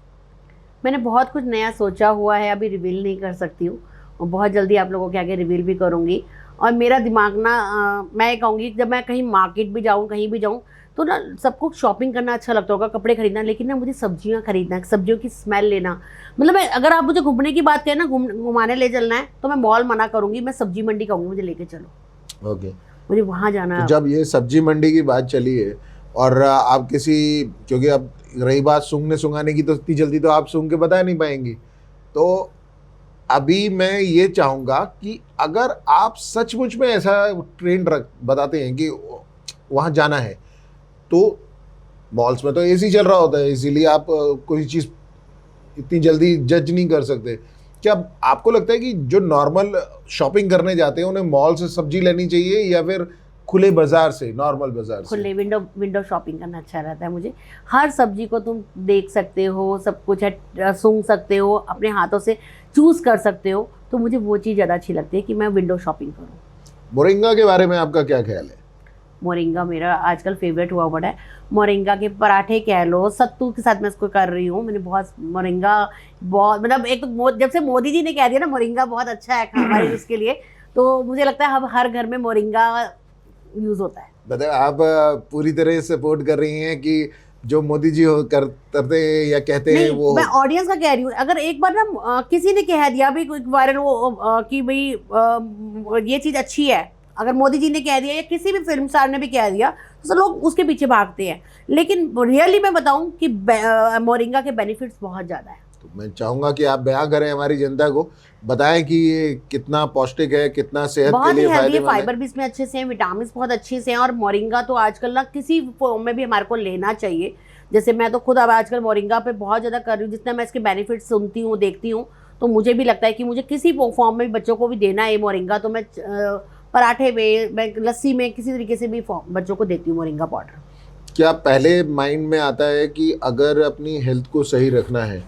मैंने बहुत कुछ नया सोचा हुआ है, अभी रिवील नहीं कर सकती हूँ, और बहुत जल्दी आप लोगों के आगे रिवील भी करूँगी। और मेरा दिमाग ना, मैं कहूँगी जब मैं कहीं मार्केट भी जाऊँ, कहीं भी जाऊँ, तो ना सबको शॉपिंग करना अच्छा लगता होगा, कपड़े खरीदना, लेकिन ना मुझे सब्जियां खरीदना, सब्जियों की स्मेल लेना, मतलब मैं, अगर आप मुझे घूमने की बात करें ना, घुमाने ले चलना है, तो मैं मॉल मना करूँगी, मैं सब्जी मंडी कहूँगी मुझे लेके चलो। ओके। मुझे वहाँ जाना है। तो जब ये सब्जी मंडी की बात चली है और आप किसी, क्योंकि अब रही बात सूंघने सुंघाने की, तो इतनी जल्दी तो आप सूंघ के बता नहीं पाएंगी, तो अभी मैं ये चाहूँगा कि अगर आप सचमुच में ऐसा ट्रेंड बताते हैं कि वहाँ जाना है, तो मॉल्स में तो एसी चल रहा होता है, इसीलिए आप कोई चीज़ इतनी जल्दी जज नहीं कर सकते। क्या आपको लगता है कि जो नॉर्मल शॉपिंग करने जाते हैं उन्हें मॉल से सब्जी लेनी चाहिए या फिर खुले बाजार से, नॉर्मल बाजार से? खुले विंडो शॉपिंग करना अच्छा रहता है मुझे। हर सब्जी को तुम देख सकते हो, सब कुछ है, सूंघ सकते हो, अपने हाथों से चूज़ कर सकते हो, तो मुझे वो चीज़ ज़्यादा अच्छी लगती है कि मैं विंडो शॉपिंग करूँ। मोरिंगा के बारे में आपका क्या ख्याल है? मोरिंगा मेरा आजकल फेवरेट हुआ पड़ा है। मोरिंगा के पराठे कह लो, सत्तू के साथ मैं इसको कर रही हूँ। मैंने बहुत मोरिंगा, बहुत, मतलब एक तो जब से मोदी जी ने कह दिया ना मोरिंगा बहुत अच्छा है हमारे उसके लिए, तो मुझे लगता है अब हर घर में मोरिंगा यूज़ होता है। मतलब आप पूरी तरह सपोर्ट कर रही हैं कि जो मोदी जी करते हैं या कहते हैं वो? मैं ऑडियंस का कह रही हूँ। अगर एक बार ना किसी ने कह दिया भी वायरल वो कि भाई ये चीज़ अच्छी है, अगर मोदी जी ने कह दिया या किसी भी फिल्म स्टार ने भी कह दिया, तो सब लोग उसके पीछे भागते हैं। लेकिन रियली मैं बताऊं कि मोरिंगा के बेनिफिट्स बहुत ज़्यादा है। तो मैं चाहूँगा कि आप बयां करें हमारी जनता को, बताएं कि ये कितना पौष्टिक है, कितना सेहत के लिए फायदेमंद है। फाइबर भी इसमें अच्छे से हैं, विटामिन बहुत अच्छे से हैं, और मोरिंगा तो आजकल ना किसी फॉर्म में भी हमारे को लेना चाहिए। जैसे मैं तो खुद अब आजकल मोरिंगा पे बहुत ज़्यादा कर रही हूँ, जितना मैं इसके बेनिफिट्स सुनती हूँ, देखती हूँ, तो मुझे भी लगता है कि मुझे किसी फॉर्म में बच्चों को भी देना है मोरिंगा। तो मैं पराठे में, मैं लस्सी में, किसी तरीके से भी बच्चों को देती हूँ मोरिंगा पाउडर। क्या पहले माइंड में आता है कि अगर अपनी हेल्थ को सही रखना है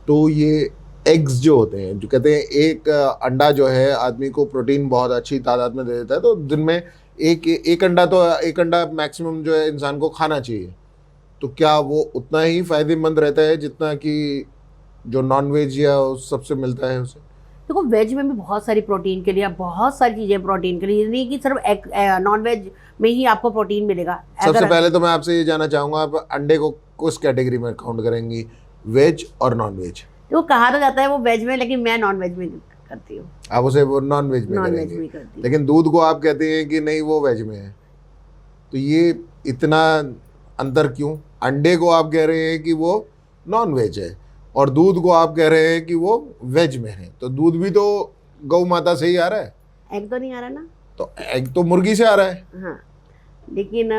तो ये एग्स जो होते हैं, जो कहते हैं एक अंडा जो है आदमी को प्रोटीन बहुत अच्छी तादाद में दे देता है, तो दिन में एक अंडा मैक्सिमम जो है इंसान को खाना चाहिए, तो क्या वो उतना ही फायदेमंद रहता है जितना कि जो नॉनवेज या सबसे मिलता है उसे? देखो वेज में भी बहुत सारी प्रोटीन के लिए, बहुत सारी चीज़ें प्रोटीन के लिए, नहीं कि सिर्फ नॉन वेज में ही आपको प्रोटीन मिलेगा। सबसे पहले तो मैं आपसे ये जानना चाहूँगा, आप अंडे को किस कैटेगरी में काउंट करेंगी, वेज और नॉन वेज? वो कहा तो जाता है वो वेज में, लेकिन मैं नॉन वेज में करती हूँ। आप उसे वो नॉन वेज में करेंगे, लेकिन दूध को आप कहते हैं कि नहीं वो वेज में है, तो ये इतना अंतर क्यों? अंडे को आप कह रहे हैं कि वो नॉन वेज है और दूध को आप कह रहे हैं कि वो वेज में है, तो दूध भी तो गौ माता से ही आ रहा है। एग तो नहीं आ रहा ना? तो एग तो मुर्गी से आ रहा है। हाँ, लेकिन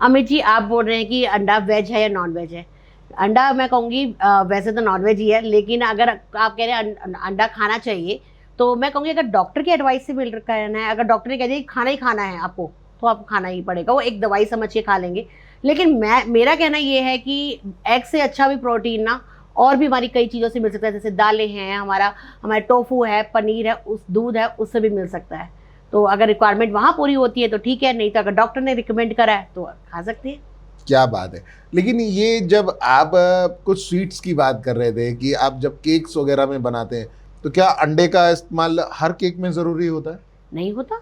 अमित जी आप बोल रहे हैं कि अंडा वेज है या नॉन वेज है। अंडा मैं कहूँगी वैसे तो नॉन वेज ही है, लेकिन अगर आप कह रहे हैं अंडा खाना चाहिए, तो मैं कहूँगी अगर डॉक्टर की एडवाइस से मिल करना है, अगर डॉक्टर ने कह दिया खाना ही खाना है आपको, तो आपको खाना ही पड़ेगा, वो एक दवाई समझ के खा लेंगे। लेकिन मेरा कहना ये है कि एग से अच्छा भी प्रोटीन ना और भी हमारी कई चीज़ों से मिल सकता है, जैसे दालें हैं, हमारे टोफू है, पनीर है, उस दूध है, उससे भी मिल सकता है। तो अगर रिक्वायरमेंट वहाँ पूरी होती है तो ठीक है, नहीं तो अगर डॉक्टर ने रिकमेंड करा है तो खा सकते हैं। क्या बात है। लेकिन ये जब आप कुछ स्वीट्स की बात कर रहे थे कि आप जब केक्स वगैरह में बनाते हैं, तो क्या अंडे का इस्तेमाल हर केक में ज़रूरी होता है? नहीं होता।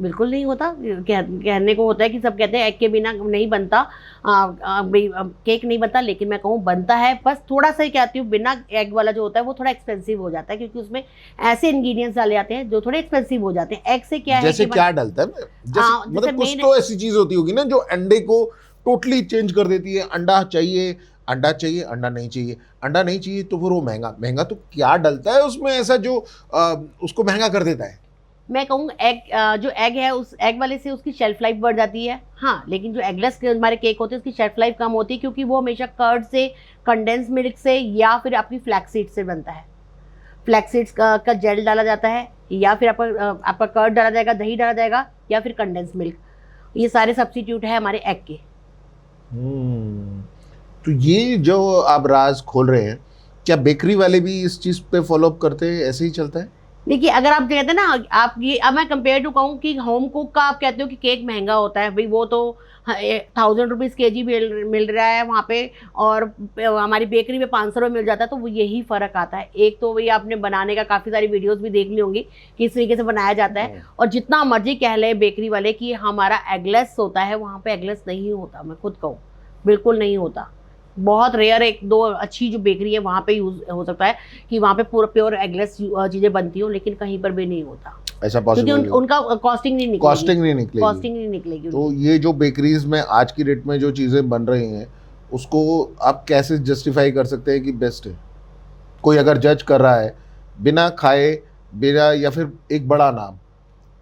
बिल्कुल नहीं होता। कहने को होता है कि सब कहते हैं एग के बिना नहीं बनता, केक नहीं बनता, लेकिन मैं कहूँ बनता है। बस थोड़ा सा ही कहती हूँ, बिना एग वाला जो होता है वो थोड़ा एक्सपेंसिव हो जाता है, क्योंकि उसमें ऐसे इंग्रेडिएंट्स डाले जाते हैं जो थोड़े एक्सपेंसिव हो जाते हैं। एग से क्या है जैसे कि क्या डलता है, जैसे मतलब कुछ तो ऐसी चीज होती होगी ना जो अंडे को टोटली चेंज कर देती है। अंडा चाहिए, अंडा चाहिए, अंडा नहीं चाहिए, अंडा नहीं चाहिए तो फिर वो महंगा महंगा। तो क्या डलता है उसमें ऐसा जो उसको महंगा कर देता है? मैं कहूँ एग, जो एग है उस एग वाले से उसकी शेल्फ लाइफ बढ़ जाती है। हाँ, लेकिन जो एगलेस के हमारे केक होते हैं उसकी शेल्फ लाइफ कम होती है, क्योंकि वो हमेशा कर्ड से, कंडेंस मिल्क से या फिर आपकी फ्लैक्स सीड से बनता है। फ्लैक्स सीड्स का जेल डाला जाता है, या फिर आपका कर्ड डाला जाएगा, दही डाला जाएगा, या फिर कंडेंस मिल्क। ये सारे सब्स्टिट्यूट है हमारे एग के। तो ये जो आप राज खोल रहे हैं, क्या बेकरी वाले भी इस चीज पे फॉलो अप करते हैं, ऐसे ही चलता है? देखिए, अगर आप कहते हैं ना, आप ये, अब मैं कंपेयर टू कहूँ कि होम कुक का आप कहते हो कि केक महंगा होता है, भाई वो तो 1000 रुपीज़ kg मिल रहा है वहाँ पे, और हमारी बेकरी में 500 रुपये मिल जाता है। तो वो यही फ़र्क आता है। एक तो वही आपने बनाने का काफ़ी सारी वीडियोस भी देख ली होंगी कि इस तरीके से बनाया जाता है। और जितना मर्जी कह ले बेकरी वाले कि हमारा एगलेस होता है, वहाँ पे एगलेस नहीं होता। मैं खुद कहूँ, बिल्कुल नहीं होता। बहुत रेयर एक दो अच्छी जो बेकरी है वहाँ पे यूज हो सकता है कि वहाँ पे पूरा प्योर एगलेस चीज़ें बनती हो, लेकिन कहीं पर भी नहीं होता। ऐसा पॉसिबल? क्योंकि उनका कॉस्टिंग नहीं निकलेगी। तो ये जो बेकरीज में आज की डेट में जो चीज़ें बन रही हैं, उसको आप कैसे जस्टिफाई कर सकते हैं कि बेस्ट है? कोई अगर जज कर रहा है बिना खाए, बिना, या फिर एक बड़ा नाम,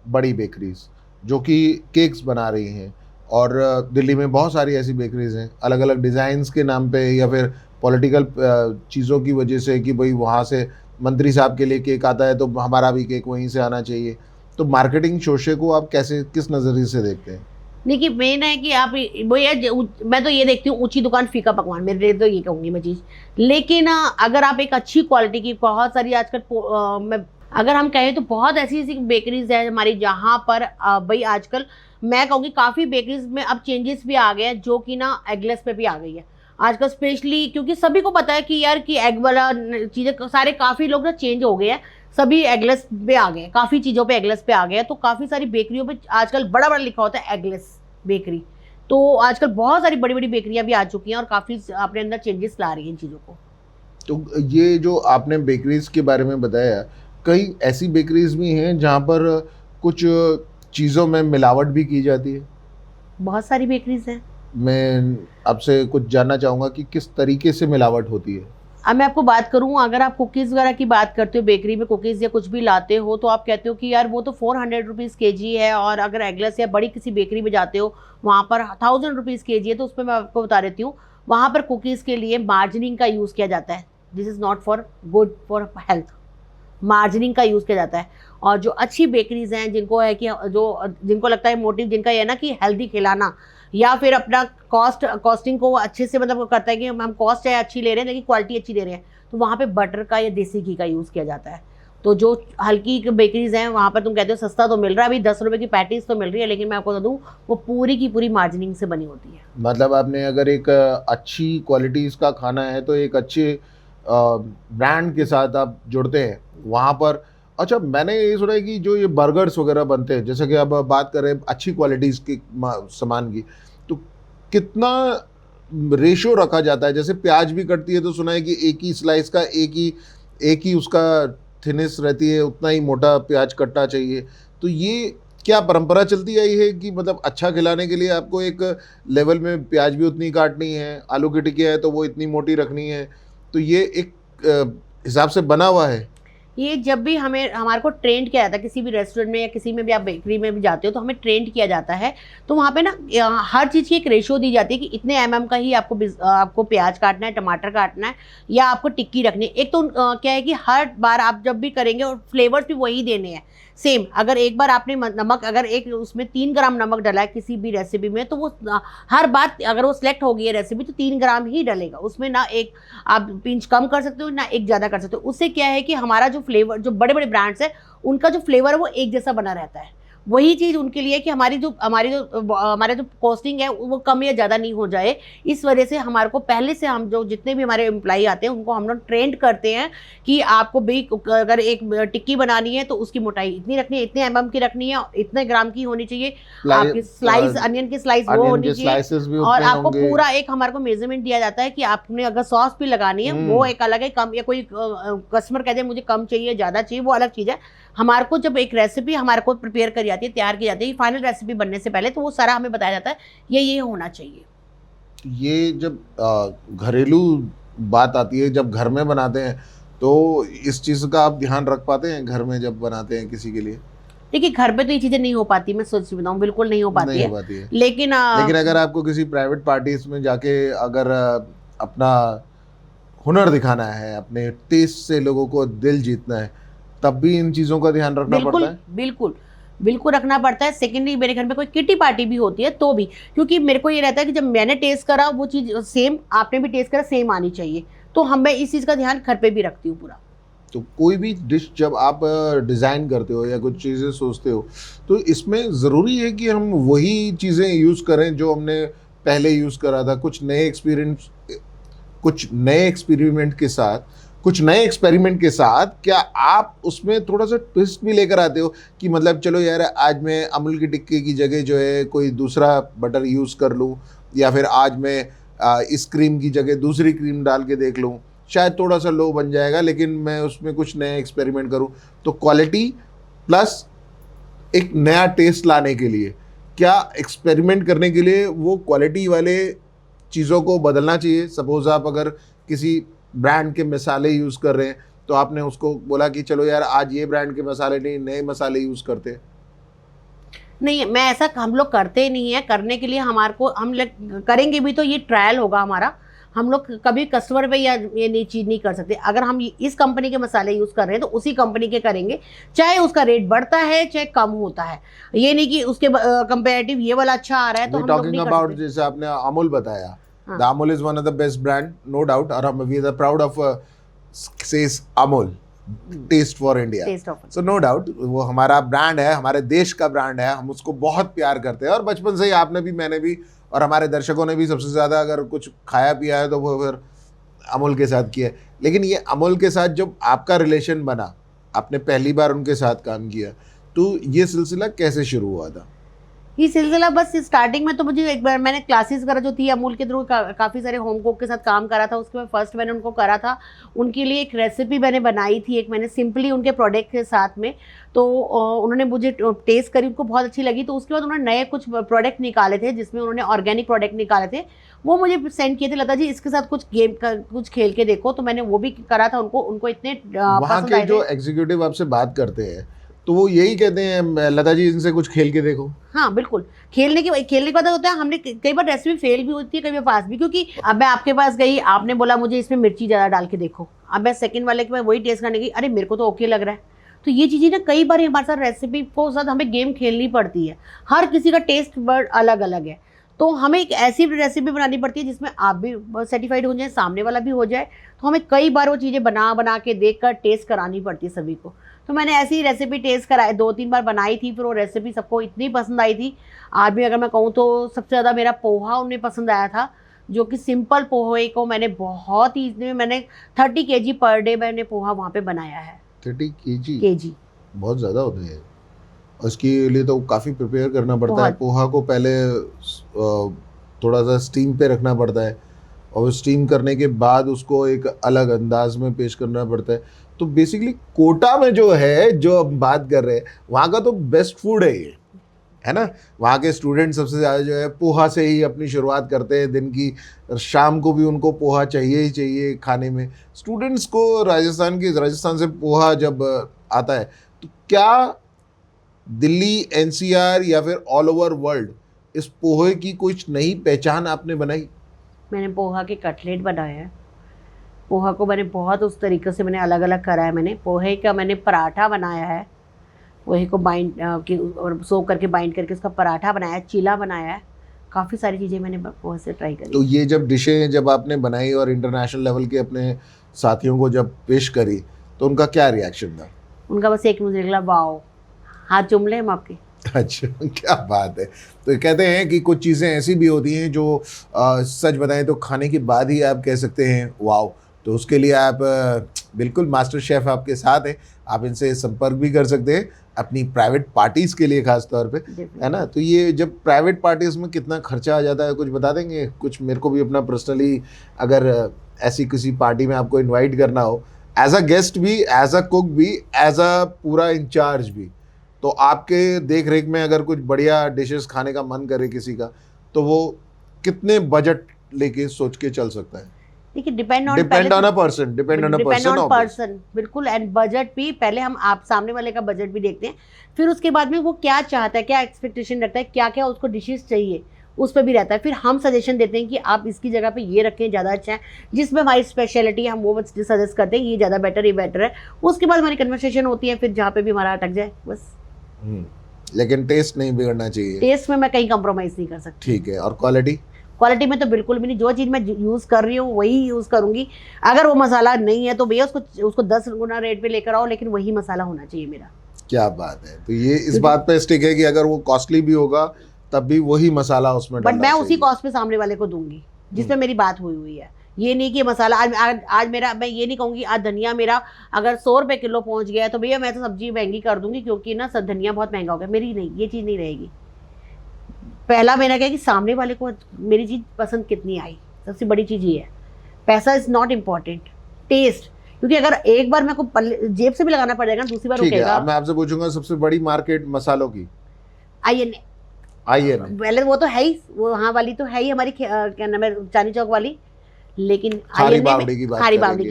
बड़ी बेकरीज जो कि केक्स बना रही हैं, और दिल्ली में बहुत सारी ऐसी बेकरीज हैं अलग अलग डिज़ाइंस के नाम पे, या फिर पॉलिटिकल चीज़ों की वजह से कि भाई वहाँ से मंत्री साहब के लिए केक आता है तो हमारा भी केक वहीं से आना चाहिए। तो मार्केटिंग शोशे को आप कैसे, किस नज़रिए से देखते हैं? देखिए, मेन है कि आप वो ये, मैं तो ये देखती हूँ ऊंची दुकान फीका पकवान, मेरे लिए तो ये कहूँगी मैं चीज़। लेकिन अगर आप एक अच्छी क्वालिटी की, बहुत सारी आजकल अगर हम कहें तो बहुत ऐसी ऐसी बेकरीज है हमारी जहाँ पर भाई आजकल मैं कहूँगी काफ़ी बेकरीज में अब चेंजेस भी आ गए हैं, जो कि ना एगलेस पे भी आ गई है आजकल। स्पेशली क्योंकि सभी को पता है कि यार कि एग वाला चीज़ें सारे काफ़ी लोग ना चेंज हो गए हैं, सभी एगलेस पे आ गए हैं, काफ़ी चीज़ों पे एगलेस पे आ गए हैं। तो काफ़ी सारी बेकरियों पे आजकल बड़ा बड़ा लिखा होता है एगलेस बेकरी। तो आजकल बहुत सारी बड़ी बड़ी बेकरियाँ भी आ चुकी हैं और काफ़ी अपने अंदर चेंजेस ला रही हैं इन चीज़ों को। तो ये जो आपने बेकरीज के बारे में बताया, कई ऐसी बेकरीज भी हैं जहाँ पर कुछ चीज़ों में मिलावट भी की जाती है? बहुत सारी बेकरीज हैं। मैं आपसे कुछ जानना चाहूँगा कि किस तरीके से मिलावट होती है। अब मैं आपको बात करूँ, अगर आप कुकीज़ वगैरह की बात करते हो, बेकरी में कुकीज़ या कुछ भी लाते हो, तो आप कहते हो कि यार वो तो 400 रुपीज़ kg है, और अगर एगलेस या बड़ी किसी बेकरी में जाते हो वहाँ पर 1000 रुपीज़ kg है। तो उसमें मैं आपको बता देती हूँ, वहाँ पर कुकीज़ के लिए मार्जनिंग का यूज़ किया जाता है। This is not for good for health. मार्जनिंग का यूज़ किया जाता है। और जो अच्छी बेकरीज हैं, जिनको है कि जिनको लगता है मोटिव जिनका ये है ना कि हेल्दी खिलाना, या फिर अपना कॉस्टिंग को अच्छे से मतलब करता है कि हम कॉस्ट है अच्छी ले रहे हैं लेकिन क्वालिटी अच्छी दे रहे हैं, तो वहाँ पे बटर का या देसी घी का यूज़ किया जाता है। तो जो हल्की बेकरीज हैं वहाँ पर तुम कहते हो सस्ता तो मिल रहा है, अभी 10 रुपये की पैटीज तो मिल रही है, लेकिन मैं आपको बता दूँ वो पूरी की पूरी मार्जिनिंग से बनी होती है। मतलब आपने अगर एक अच्छी क्वालिटीज़ का खाना है तो एक अच्छे ब्रांड के साथ आप जुड़ते हैं वहाँ पर। अच्छा, मैंने ये सुना है कि जो ये बर्गर्स वगैरह बनते हैं, जैसे कि अब बात करें अच्छी क्वालिटीज़ की सामान की, तो कितना रेशो रखा जाता है? जैसे प्याज भी कटती है तो सुना है कि एक ही स्लाइस का एक ही उसका थिनेस रहती है, उतना ही मोटा प्याज कटना चाहिए। तो ये क्या परंपरा चलती आई है कि मतलब अच्छा खिलाने के लिए आपको एक लेवल में प्याज भी उतनी काटनी है, आलू की टिकिया है तो वो इतनी मोटी रखनी है, तो ये एक हिसाब से बना हुआ है? ये जब भी हमारे को ट्रेंड किया जाता है, किसी भी रेस्टोरेंट में या किसी में भी आप बेकरी में भी जाते हो तो हमें ट्रेंड किया जाता है। तो वहाँ पे ना हर चीज़ की एक रेशो दी जाती है कि इतने mm का ही आपको प्याज काटना है, टमाटर काटना है, या आपको टिक्की रखनी है। एक तो क्या है कि हर बार आप जब भी करेंगे और फ्लेवर्स भी वही देने हैं सेम। अगर एक बार आपने नमक, अगर एक उसमें 3 ग्राम नमक डला है किसी भी रेसिपी में, तो वो हर बार अगर वो सिलेक्ट हो गई है रेसिपी तो 3 ग्राम ही डलेगा उसमें, ना एक आप पिंच कम कर सकते हो ना एक ज़्यादा कर सकते हो। उससे क्या है कि हमारा जो फ्लेवर, जो बड़े बड़े ब्रांड्स है उनका जो फ्लेवर है वो एक जैसा बना रहता है। वही चीज़ उनके लिए कि हमारी जो हमारा जो कॉस्टिंग है वो कम या ज़्यादा नहीं हो जाए। इस वजह से हमारे को पहले से हम जो जितने भी हमारे एम्प्लॉई आते हैं उनको हम लोग ट्रेंड करते हैं कि आपको भी अगर एक टिक्की बनानी है तो उसकी मोटाई इतनी रखनी है, इतने mm की रखनी है, इतने ग्राम की होनी चाहिए, आपकी स्लाइस अनियन की स्लाइस वो होनी चाहिए, और आपको पूरा एक हमारे को मेजरमेंट दिया जाता है कि आपने अगर सॉस भी लगानी है वो एक अलग है, कम या कोई कस्टमर कहते हैं मुझे कम चाहिए ज़्यादा चाहिए वो अलग चीज़ है। हमारे को जब एक रेसिपी हमारे को प्रिपेयर करी जाती है, तैयार की जाती है फाइनल रेसिपी बनने से पहले, तो वो सारा हमें बताया जाता है ये होना चाहिए। ये जब घरेलू बात आती है, जब घर में बनाते हैं तो इस चीज़ का आप ध्यान रख पाते हैं घर में जब बनाते हैं किसी के लिए? देखिए घर पे तो ये चीज़ें नहीं हो पाती, मैं सच बताऊँ बिल्कुल नहीं हो पाती है। लेकिन अगर आपको किसी प्राइवेट पार्टीज में जाके अगर अपना हुनर दिखाना है, अपने टेस्ट से लोगों को दिल जीतना है, तब भी इन चीज़ों का ध्यान रखना पड़ता है? बिल्कुल रखना पड़ता है। सेकेंडली मेरे घर में कोई किटी पार्टी भी होती है तो भी, क्योंकि मेरे को ये रहता है कि जब मैंने टेस्ट करा वो चीज़ सेम आपने भी टेस्ट करा सेम आनी चाहिए, तो मैं इस चीज़ का ध्यान घर पे भी रखती हूँ पूरा। तो कोई भी डिश जब आप डिज़ाइन करते हो या कुछ चीज़ें सोचते हो तो इसमें ज़रूरी है कि हम वही चीज़ें यूज़ करें जो हमने पहले यूज़ करा था? कुछ नए एक्सपेरिमेंट के साथ क्या आप उसमें थोड़ा सा ट्विस्ट भी लेकर आते हो कि मतलब चलो यार आज मैं अमूल की टिक्की की जगह जो है कोई दूसरा बटर यूज़ कर लूँ, या फिर आज मैं इस क्रीम की जगह दूसरी क्रीम डाल के देख लूँ, शायद थोड़ा सा लो बन जाएगा लेकिन मैं उसमें कुछ नया एक्सपेरिमेंट करूँ। तो क्वालिटी प्लस एक नया टेस्ट लाने के लिए क्या एक्सपेरिमेंट करने के लिए वो क्वालिटी वाले चीज़ों को बदलना चाहिए? सपोज आप अगर किसी ब्रांड के मसाले यूज़ कर रहे हैं तो आपने उसको बोला कि चलो यार आज ये ब्रांड के मसाले नहीं, नए मसाले यूज़ करते हैं। नहीं, मैं ऐसा हम लोग करते नहीं है। करने के लिए हमारे को हम लोग करेंगे भी तो ये ट्रायल होगा हमारा। हम लोग कभी कस्टमर पे या ये नई चीज़ नहीं कर सकते। अगर हम इस कंपनी के मसाले यूज़ कर रहे हैं तो उसी कंपनी के करेंगे, चाहे उसका रेट बढ़ता है चाहे कम होता है। ये नहीं कि उसके कंपेरेटिव ये वाला अच्छा आ रहा है तो हम लोग नहीं कर सकते। जैसे आपने अमूल बताया, the Amul is one of the best brand, no doubt, और हम we are proud of says Amul taste for India. So no doubt वो हमारा ब्रांड है, हमारे देश का ब्रांड है, हम उसको बहुत प्यार करते हैं और बचपन से ही आपने भी, मैंने भी और हमारे दर्शकों ने भी सबसे ज़्यादा अगर कुछ खाया पिया है तो वो फिर अमूल के साथ किया है। लेकिन ये अमूल के साथ जब आपका रिलेशन बना, आपने पहली बार उनके साथ काम किया, तो ये सिलसिला कैसे शुरू हुआ था? ये सिलसिला बस स्टार्टिंग में तो मुझे एक बार मैंने क्लासेस करा जो थी अमूल के थ्रू, काफ़ी सारे होम कुक के साथ काम करा था। उसके बाद फर्स्ट मैंने उनको करा था, उनके लिए एक रेसिपी मैंने बनाई थी, एक मैंने सिंपली उनके प्रोडक्ट के साथ में, तो उन्होंने मुझे टेस्ट करी, उनको बहुत अच्छी लगी। तो उसके बाद उन्होंने नए कुछ प्रोडक्ट निकाले थे जिसमें उन्होंने ऑर्गेनिक प्रोडक्ट निकाले थे, वो मुझे सेंड किए थे, लता जी इसके साथ कुछ गेम का कुछ खेल के देखो। तो मैंने वो भी करा था, उनको इतने वहाँ के जो एग्जीक्यूटिव आपसे बात करते हैं तो वो यही कहते हैं लता जी इनसे कुछ खेल के देखो? हाँ बिल्कुल, खेलने के बाद होता है, हमने कई बार रेसिपी फेल भी होती है, कई बार पास भी, क्योंकि अब मैं आपके पास गई, आपने बोला मुझे इसमें मिर्ची ज़्यादा डाल के देखो, अब मैं सेकंड वाले के बाद वही टेस्ट करने गई, अरे मेरे को तो ओके लग रहा है। तो ये चीज़ें ना कई बार हमारे साथ रेसिपी को साथ हमें गेम खेलनी पड़ती है, हर किसी का टेस्ट बर्ड अलग अलग है, तो हमें एक ऐसी रेसिपी बनानी पड़ती है जिसमें आप भी सर्टिफाइड हो जाए, सामने वाला भी हो जाए। तो हमें कई बार वो चीज़ें बना के देख कर टेस्ट करानी पड़ती है सभी को। तो मैंने ऐसी रेसिपी टेस्ट कराई, 2-3 बार बनाई थी, फिर वो रेसिपी सबको इतनी पसंद आई थी। आज भी अगर मैं कहूँ तो सबसे ज़्यादा मेरा पोहा उन्हें पसंद आया था, जो कि सिंपल पोहे को मैंने बहुत ही, मैंने 30 kg पर डे मैंने पोहा वहाँ पे बनाया है। 30 kg बहुत ज़्यादा होते हैं, उसके लिए तो काफ़ी प्रिपेयर करना पड़ता है। पोहा को पहले थोड़ा सा स्टीम पे रखना पड़ता है और स्टीम करने के बाद उसको एक अलग अंदाज में पेश करना पड़ता है। तो बेसिकली कोटा में जो है, जो अब बात कर रहे हैं, वहाँ का तो बेस्ट फूड है ये, है ना? वहाँ के स्टूडेंट सबसे ज़्यादा जो है पोहा से ही अपनी शुरुआत करते हैं दिन की, शाम को भी उनको पोहा चाहिए ही चाहिए खाने में। स्टूडेंट्स को राजस्थान से पोहा जब आता है तो क्या दिल्ली, एनसीआर या फिर ऑल ओवर वर्ल्ड इस पोहे की कुछ नई पहचान आपने बनाई? मैंने पोहा के कटलेट बनाए हैं, पोहा को मैंने बहुत उस तरीके से मैंने अलग अलग करा है। मैंने पोहे का मैंने पराठा बनाया है, पोहे को और सोक करके बाइंड करके उसका पराठा बनाया है, चीला बनाया है, काफ़ी सारी चीज़ें मैंने पोहे से ट्राई करी। तो ये जब डिशें जब आपने बनाई और इंटरनेशनल लेवल के अपने साथियों को जब पेश करी तो उनका क्या रिएक्शन था? उनका बस एक मुझे निकला, वाओ, हाथ चूम ले हम आपके। अच्छा, क्या बात है। तो कहते हैं कि कुछ चीज़ें ऐसी भी होती हैं जो सच बताएं तो खाने के बाद ही आप कह सकते हैं वाओ। तो उसके लिए आप बिल्कुल मास्टर शेफ़ आपके साथ हैं, आप इनसे संपर्क भी कर सकते हैं अपनी प्राइवेट पार्टीज़ के लिए ख़ास तौर पे, है ना। तो ये जब प्राइवेट पार्टीज़ में कितना खर्चा आ जाता है कुछ बता देंगे? कुछ मेरे को भी अपना पर्सनली अगर ऐसी किसी पार्टी में आपको इन्वाइट करना हो, एज अ गेस्ट भी, एज अ कुक भी, एज अ पूरा इंचार्ज भी, तो आपके देख रेख में अगर कुछ बढ़िया डिशेस खाने का मन करे किसी का, तो वो कितने बजट लेके सोच के चल सकता है? देखिए depend on a person, depend on person, बिल्कुल। एंड बजट भी पहले हम आप सामने वाले का बजट भी देखते हैं, फिर उसके बाद में वो क्या चाहता है, क्या एक्सपेक्टेशन रखता है, क्या क्या उसको डिशेस चाहिए, उस पर भी रहता है। फिर हम सजेशन देते हैं कि आप इसकी जगह पे ये रखें, ज़्यादा अच्छा है, जिसमें हमारी स्पेशलिटी है हम वो सजेस्ट करते हैं, ये ज़्यादा बेटर, ये बेटर है। उसके बाद हमारी कन्वर्सेशन होती है, फिर जहाँ पे भी हमारा अटक जाए बस। लेकिन टेस्ट नहीं बिगड़ना चाहिए। टेस्ट में मैं कहीं कॉम्प्रोमाइज़ नहीं कर सकती। ठीक है। और क्वालिटी? क्वालिटी में तो बिल्कुल भी नहीं, जो चीज़ मैं यूज़ कर रही हूँ वही यूज़ करूँगी। अगर वो मसाला नहीं है तो भैया उसको 10 गुना रेट पे लेकर आओ, लेकिन वही मसाला होना चाहिए मेरा। क्या बात है। तो ये इस बात पे स्टिक है कि अगर वो कॉस्टली भी होगा तब भी वही मसाला उसमें बट मैं उसी कॉस्ट पे सामने वाले को दूंगी जिसमें मेरी बात हुई है। ये नहीं कि मसाला आज मेरा, मैं ये नहीं कहूँगी आज धनिया मेरा अगर 100 रुपये किलो पहुँच गया है तो भैया मैं तो सब्जी महंगी कर दूंगी क्योंकि ना सब धनिया बहुत महंगा हो गया। मेरी नहीं, ये चीज़ नहीं रहेगी। पहला मैंने कहा कि सामने वाले को मेरी चीज़ पसंद कितनी आई, सबसे बड़ी चीज़ ये है। पैसा इज़ नॉट इम्पॉर्टेंट, टेस्ट। क्योंकि अगर एक बार मेरे को जेब से भी लगाना पड़ जाएगा, दूसरी बार रुकेगा। अब मैं आपसे पूछूंगा सबसे बड़ी मार्केट मसालों की? IN पहले वो तो है ही, वो वहाँ वाली तो है ही हमारी, क्या नाम है, चांदनी चौक वाली। लेकिन खारी बावड़ी की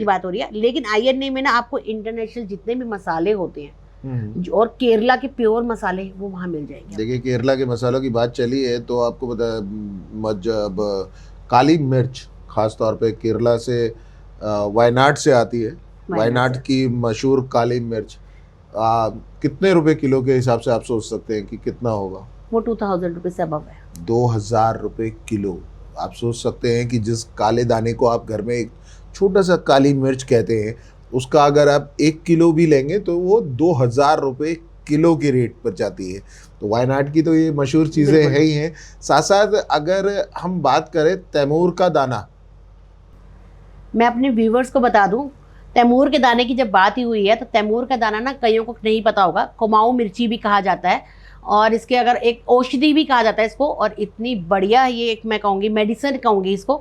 बात हो रही है। लेकिन INA में ना आपको इंटरनेशनल जितने भी मसाले होते हैं और केरला के प्योर मसाले वो वहाँ मिल जाएंगे। देखिए केरला के मसालों की बात चली है तो आपको पता जब काली मिर्च खास तौर पे केरला से वायनाड से आती है, वायनाड की मशहूर काली मिर्च कितने रुपए किलो के हिसाब से आप सोच सकते हैं कि कितना होगा? वो 2000 रुपये से अबव है। 2000 रुपये किलो। आप सोच सकते हैं कि जिस काले दाने को आप घर में एक छोटा सा काली मिर्च कहते हैं, उसका अगर आप 1 किलो भी लेंगे तो वो 2000 रुपये किलो के रेट पर जाती है। तो वायनाड की तो ये मशहूर चीज़ें है ही हैं। साथ साथ अगर हम बात करें तैमूर का दाना, मैं अपने व्यूवर्स को बता दूं, तैमूर के दाने की जब बात ही हुई है तो तैमूर का दाना ना कईयों को नहीं पता होगा, कुमाऊं मिर्ची भी कहा जाता है और इसके अगर एक औषधि भी कहा जाता है इसको। और इतनी बढ़िया ये एक मैं कहूँगी मेडिसिन कहूँगी इसको,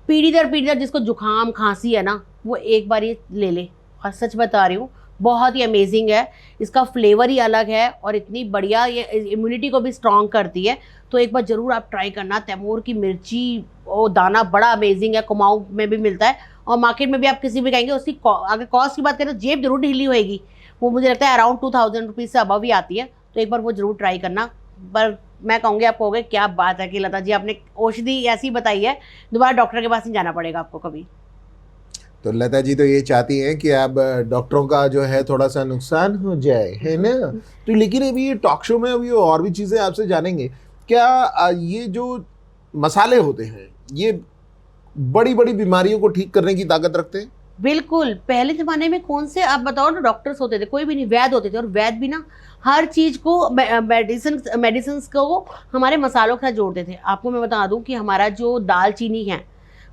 पीढ़ी दर जिसको जुकाम खांसी है ना वो एक बार ये ले ले। और सच बता रही हूँ बहुत ही अमेजिंग है, इसका फ्लेवर ही अलग है और इतनी बढ़िया ये इम्यूनिटी को भी स्ट्रॉन्ग करती है। तो एक बार ज़रूर आप ट्राई करना। तैमूर की मिर्ची वो दाना बड़ा अमेजिंग है, कुमाऊं में भी मिलता है और मार्केट में भी आप किसी भी कहेंगे। उसकी अगर कॉस्ट की बात करें तो जेब जरूर ढीली होएगी, वो मुझे लगता है अराउंड 2000 रुपीज़ से अबव ही आती है। तो एक बार वो जरूर ट्राई करना। पर मैं कहूँगी आप कहोगे क्या बात है कि लता जी आपने औषधि ऐसी बताई है, दोबारा डॉक्टर के पास नहीं जाना पड़ेगा आपको कभी। तो लता जी तो ये चाहती हैं कि अब डॉक्टरों का जो है थोड़ा सा नुकसान हो जाए, है ना। तो लेकिन अभी ये टॉक शो में अभी और भी चीज़ें आपसे जानेंगे। क्या ये जो मसाले होते हैं ये बड़ी बड़ी बीमारियों को ठीक करने की ताकत रखते हैं? बिल्कुल। पहले ज़माने में कौन से आप बताओ ना डॉक्टर्स होते थे, कोई भी नहीं, वैद्य होते थे। और वैद्य भी ना हर चीज़ को मेडिसिन को हमारे मसालों के साथ जोड़ते थे। आपको मैं बता दूं कि हमारा जो दालचीनी है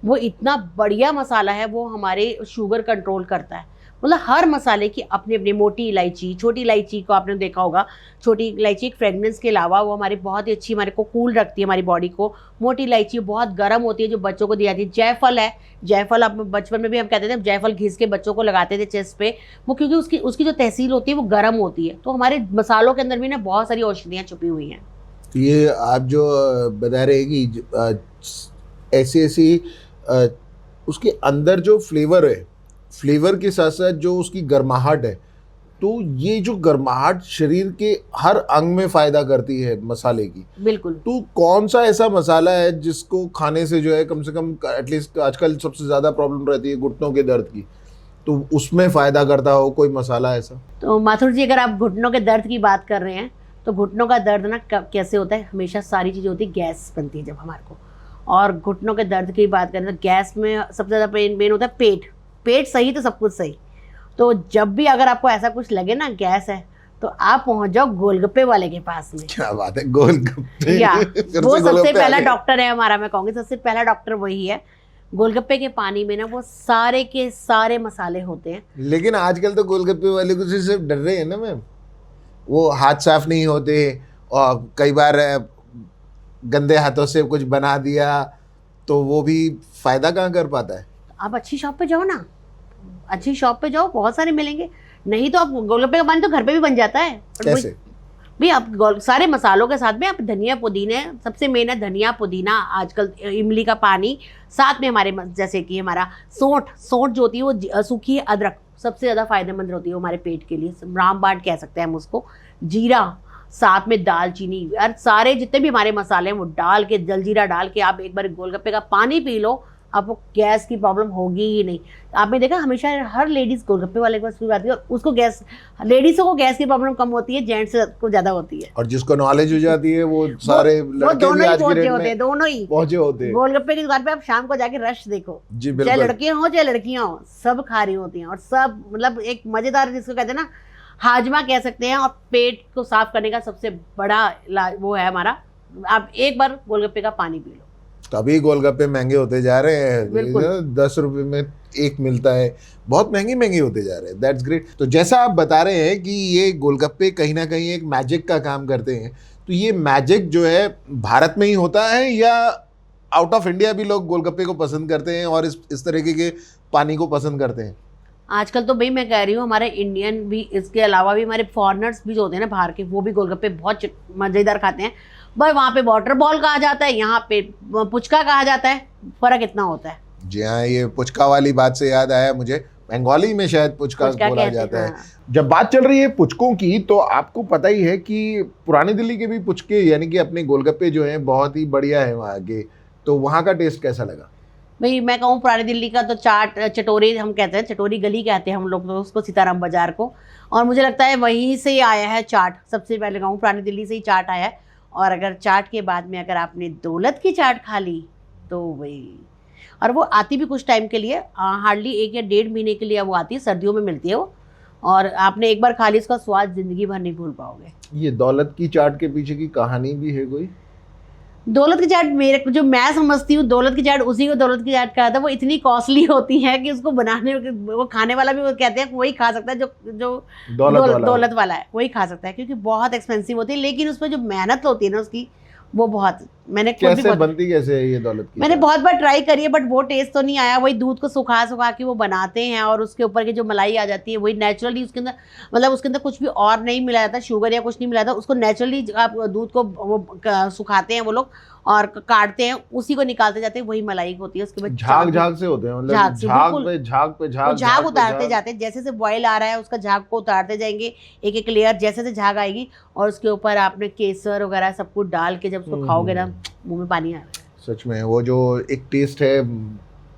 वो इतना बढ़िया मसाला है, वो हमारे शुगर कंट्रोल करता है। मतलब हर मसाले की अपनी अपनी, मोटी इलायची, छोटी इलायची को आपने देखा होगा, छोटी इलायची एक फ्रेगनेंस के अलावा वो हमारी बहुत ही अच्छी, हमारे को कूल रखती है हमारी बॉडी को। मोटी इलायची बहुत गर्म होती है जो बच्चों को दी जाती है। जायफल है, जायफल आप बचपन में भी हम कहते थे जायफल घिस के बच्चों को लगाते थे चेस्ट पे, वो क्योंकि उसकी जो तहसील होती है वो गर्म होती है। तो हमारे मसालों के अंदर भी ना बहुत सारी औषधियाँ छुपी हुई हैं। ये आप जो बता रहे हैं कि ऐसी उसके अंदर जो फ्लेवर है, फ्लेवर के साथ साथ जो उसकी गर्माहट है, तो ये जो गर्माहट शरीर के हर अंग में फ़ायदा करती है मसाले की। बिल्कुल। तो कौन सा ऐसा मसाला है जिसको खाने से जो है कम से कम एटलीस्ट, आजकल सबसे ज़्यादा प्रॉब्लम रहती है घुटनों के दर्द की, तो उसमें फ़ायदा करता हो कोई मसाला ऐसा? तो माथुर जी अगर आप घुटनों के दर्द की बात कर रहे हैं तो घुटनों का दर्द ना कैसे होता है, हमेशा सारी चीज़ें होती है, गैस बनती है जब हमारे को। और घुटनों के दर्द की बात करें तो गैस में सबसे ज़्यादा पेन होता है पेट सही तो सब कुछ सही। तो जब भी अगर आपको ऐसा कुछ लगे ना गैस है, तो आप पहुंच जाओ गोलगप्पे वाले के पास में। क्या बात है, गोलगप्पे। या फिर वो से सबसे गोलगप्पे आ पहला गए। डॉक्टर है हमारा, मैं कहूँगी सबसे पहला डॉक्टर वही है। गोलगप्पे के पानी में ना वो सारे के सारे मसाले होते हैं। लेकिन आजकल तो गोलगप्पे वाले कुछ सिर्फ डर रहे हैं ना मैम, वो हाथ साफ नहीं होते और कई बार गंदे हाथों से कुछ बना दिया तो वो भी फायदा कहाँ कर पाता है। आप अच्छी शॉप पे जाओ ना, अच्छी शॉप पे जाओ, बहुत सारे मिलेंगे। नहीं तो आप गोलगप्पे का पानी तो घर पे भी बन जाता है। और वही- कैसे? भी आप सारे मसालों के साथ में आप धनिया पुदीने, सबसे मेन है धनिया पुदीना, आजकल इमली का पानी, साथ में हमारे जैसे कि हमारा सौंठ जो होती है वो सूखी अदरक सबसे ज़्यादा फायदेमंद होती है वो हमारे पेट के लिए, रामबाण कह सकते हैं हम उसको, जीरा, साथ में दालचीनी, और सारे जितने भी हमारे मसाले हैं वो डाल के, जलजीरा डाल के आप एक बार गोलगप्पे का पानी पी लो, आपको गैस की प्रॉब्लम होगी ही नहीं। आपने देखा हमेशा हर लेडीज गोलगप्पे वाले के पास क्यों जाती है, और उसको गैस, लेडीज़ों को गैस की प्रॉब्लम कम होती है, जेंट्स को ज़्यादा होती है। और जिसको नॉलेज हो जाती है वो सारे वो लड़के भी दोनों ही आज की पहुंचे डेट होते हैं, में दोनों ही पहुंचे होते हैं। गोलगप्पे की दुकान पे आप शाम को जाके रश देखो, जी चाहे बिल्कुल। लड़कियां हो चाहे लड़कियां हो, सब खा रही होती हैं, और सब मतलब एक मजेदार, जिसको कहते हैं ना हाजमा कह सकते हैं, और पेट को साफ करने का सबसे बड़ा वो है हमारा। आप एक बार गोलगप्पे का पानी पी लो। तभी गोलगप्पे महंगे होते जा रहे हैं। बिल्कुल। 10 रुपए में एक मिलता है, बहुत महंगे होते जा रहे हैं। That's great. तो जैसा आप बता रहे हैं कि ये गोलगप्पे कहीं ना कहीं एक मैजिक का काम करते हैं, तो ये मैजिक जो है भारत में ही होता है या आउट ऑफ इंडिया भी लोग गोलगप्पे को पसंद करते हैं और इस तरीके के पानी को पसंद करते हैं? आजकल तो भाई मैं कह रही हूँ हमारे इंडियन भी, इसके अलावा भी हमारे फॉरेनर्स भी जो होते हैं ना बाहर के, वो भी गोलगप्पे बहुत मज़ेदार खाते हैं। भाई वहाँ पे वाटर बॉल कहा जाता है, यहाँ पे पुचका कहा जाता है, फ़र्क इतना होता है। जी हाँ, ये पुचका वाली बात से याद आया मुझे, बंगाली में शायद पुचका बोला कहते जाता है। हाँ। जब बात चल रही है पुचकों की, तो आपको पता ही है कि पुरानी दिल्ली के भी पुचके यानी कि अपने गोलगप्पे जो हैं बहुत ही बढ़िया है वहाँ के। तो वहाँ का टेस्ट कैसा लगा? भाई मैं कहूँ पुरानी दिल्ली का तो चाट, चटोरी हम कहते हैं, चटोरी गली कहते हैं हम लोग तो उसको, सीताराम बाजार को, और मुझे लगता है वहीं से ही आया है चाट। सबसे पहले कहूँ पुरानी दिल्ली से ही चाट आया है। और अगर चाट के बाद में अगर आपने दौलत की चाट खा ली तो वही, और वो आती भी कुछ टाइम के लिए, हार्डली 1 या 1.5 महीने के लिए वो आती है, सर्दियों में मिलती है वो, और आपने एक बार खा ली उसका स्वाद ज़िंदगी भर नहीं भूल पाओगे। ये दौलत की चाट के पीछे की कहानी भी है कोई? दौलत की चाट मेरे जो मैं समझती हूँ, दौलत की चाट उसी को दौलत की चाट कहा था। वो इतनी कॉस्टली होती है कि उसको बनाने, वो खाने वाला भी वो कहते हैं वही खा सकता है जो दौलत वाला है, वही खा सकता है, क्योंकि बहुत एक्सपेंसिव होती है। लेकिन उसमें जो मेहनत होती है ना उसकी, वो बहुत, मैंने खुद भी कैसे बनती कैसे है ये दौलत की मैंने चाट? बहुत बार ट्राई करी है, बट वो टेस्ट तो नहीं आया। वही दूध को सुखा सुखा के वो बनाते हैं, और उसके ऊपर की जो मलाई आ जाती है वही नेचुरली उसके अंदर, मतलब उसके अंदर कुछ भी और नहीं मिला जाता, शुगर या कुछ नहीं मिला जाता, उसको नेचुरली आप दूध को वो सुखाते हैं वो लोग और काटते हैं, उसी को निकालते जाते हैं, वही मलाई होती है। उसके बाद झाग से होते हैं, मतलब झाग से, बिल्कुल। झाग झाग उतारते जाते हैं, जैसे से बॉयल आ रहा है उसका झाग को उतारते जाएंगे, एक एक लेयर, जैसे से झाग आएगी, और उसके ऊपर आपने केसर वगैरह सब कुछ डाल के जब उसको खाओगे ना, मुंह में पानी आएगा। सच में वो जो एक टेस्ट है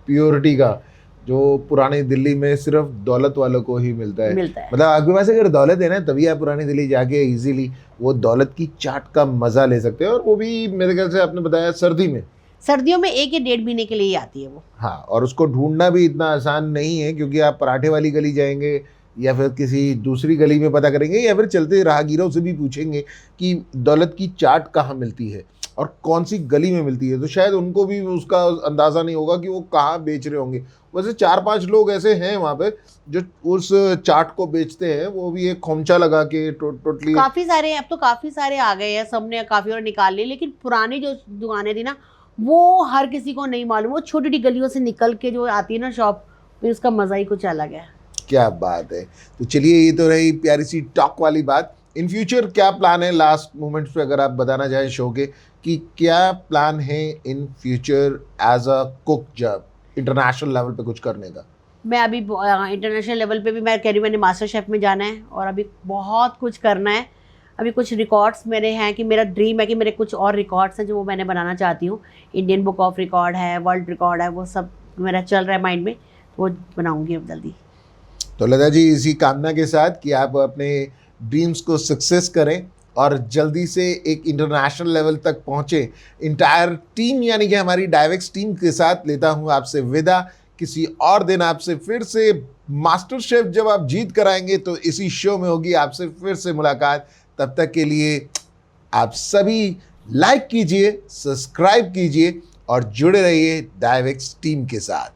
प्योरिटी का, जो पुरानी दिल्ली में सिर्फ दौलत वालों को ही मिलता है। मतलब आपके पास अगर दौलत है ना, तभी आप पुरानी दिल्ली जाके इजीली वो दौलत की चाट का मजा ले सकते हैं। और वो भी मेरे ख्याल से आपने बताया सर्दियों में 1 या 1.5 महीने के लिए ही आती है वो। हाँ, और उसको ढूंढना भी इतना आसान नहीं है, क्योंकि आप पराठे वाली गली जाएंगे या फिर किसी दूसरी गली में पता करेंगे, या फिर चलते राहगीरों से भी पूछेंगे कि दौलत की चाट कहाँ मिलती है और कौन सी गली में मिलती है, तो शायद उनको भी उसका अंदाज़ा नहीं होगा कि वो कहाँ बेच रहे होंगे। वैसे 4-5 लोग ऐसे हैं वहाँ पे जो उस चाट को बेचते हैं, वो भी एक खोमचा लगा के टोटली। काफ़ी सारे, अब तो काफ़ी सारे आ गए हैं, सबने काफ़ी और निकाल लिए, लेकिन पुरानी जो दुकानें थी ना, वो हर किसी को नहीं मालूम। वो छोटी छोटी गलियों से निकल के जो आती है ना शॉप, फिर उसका मज़ा ही कुछ अलग है। क्या बात है। तो चलिए, ये तो रही प्यारी सी टॉक वाली बात। इन फ्यूचर क्या प्लान है, लास्ट मोमेंट्स पे अगर आप बताना चाहें शो के, कि क्या प्लान है in future as a cook, जब इंटरनेशनल लेवल पे कुछ करने का? मैं अभी इंटरनेशनल लेवल पे भी मैं कह रही हूँ, मैंने मास्टर शेफ में जाना है, और अभी बहुत कुछ करना है। अभी कुछ रिकॉर्ड्स मेरे हैं कि मेरा ड्रीम है कि मेरे कुछ और रिकॉर्ड्स हैं जो वो मैंने बनाना चाहती हूँ। इंडियन बुक ऑफ रिकॉर्ड है, वर्ल्ड रिकॉर्ड है, वो सब मेरा चल रहा है माइंड में, वो बनाऊँगी अब जल्दी। तो लता जी, इसी कामना के साथ कि आप अपने ड्रीम्स को सक्सेस करें और जल्दी से एक इंटरनेशनल लेवल तक पहुँचे, इंटायर टीम यानी कि हमारी डायवेक्स टीम के साथ लेता हूँ आपसे विदा। किसी और दिन आपसे फिर से मास्टर शेफ जब आप जीत कराएंगे तो इसी शो में होगी आपसे फिर से मुलाकात। तब तक के लिए आप सभी लाइक कीजिए, सब्सक्राइब कीजिए और जुड़े रहिए डायवेक्स टीम के साथ।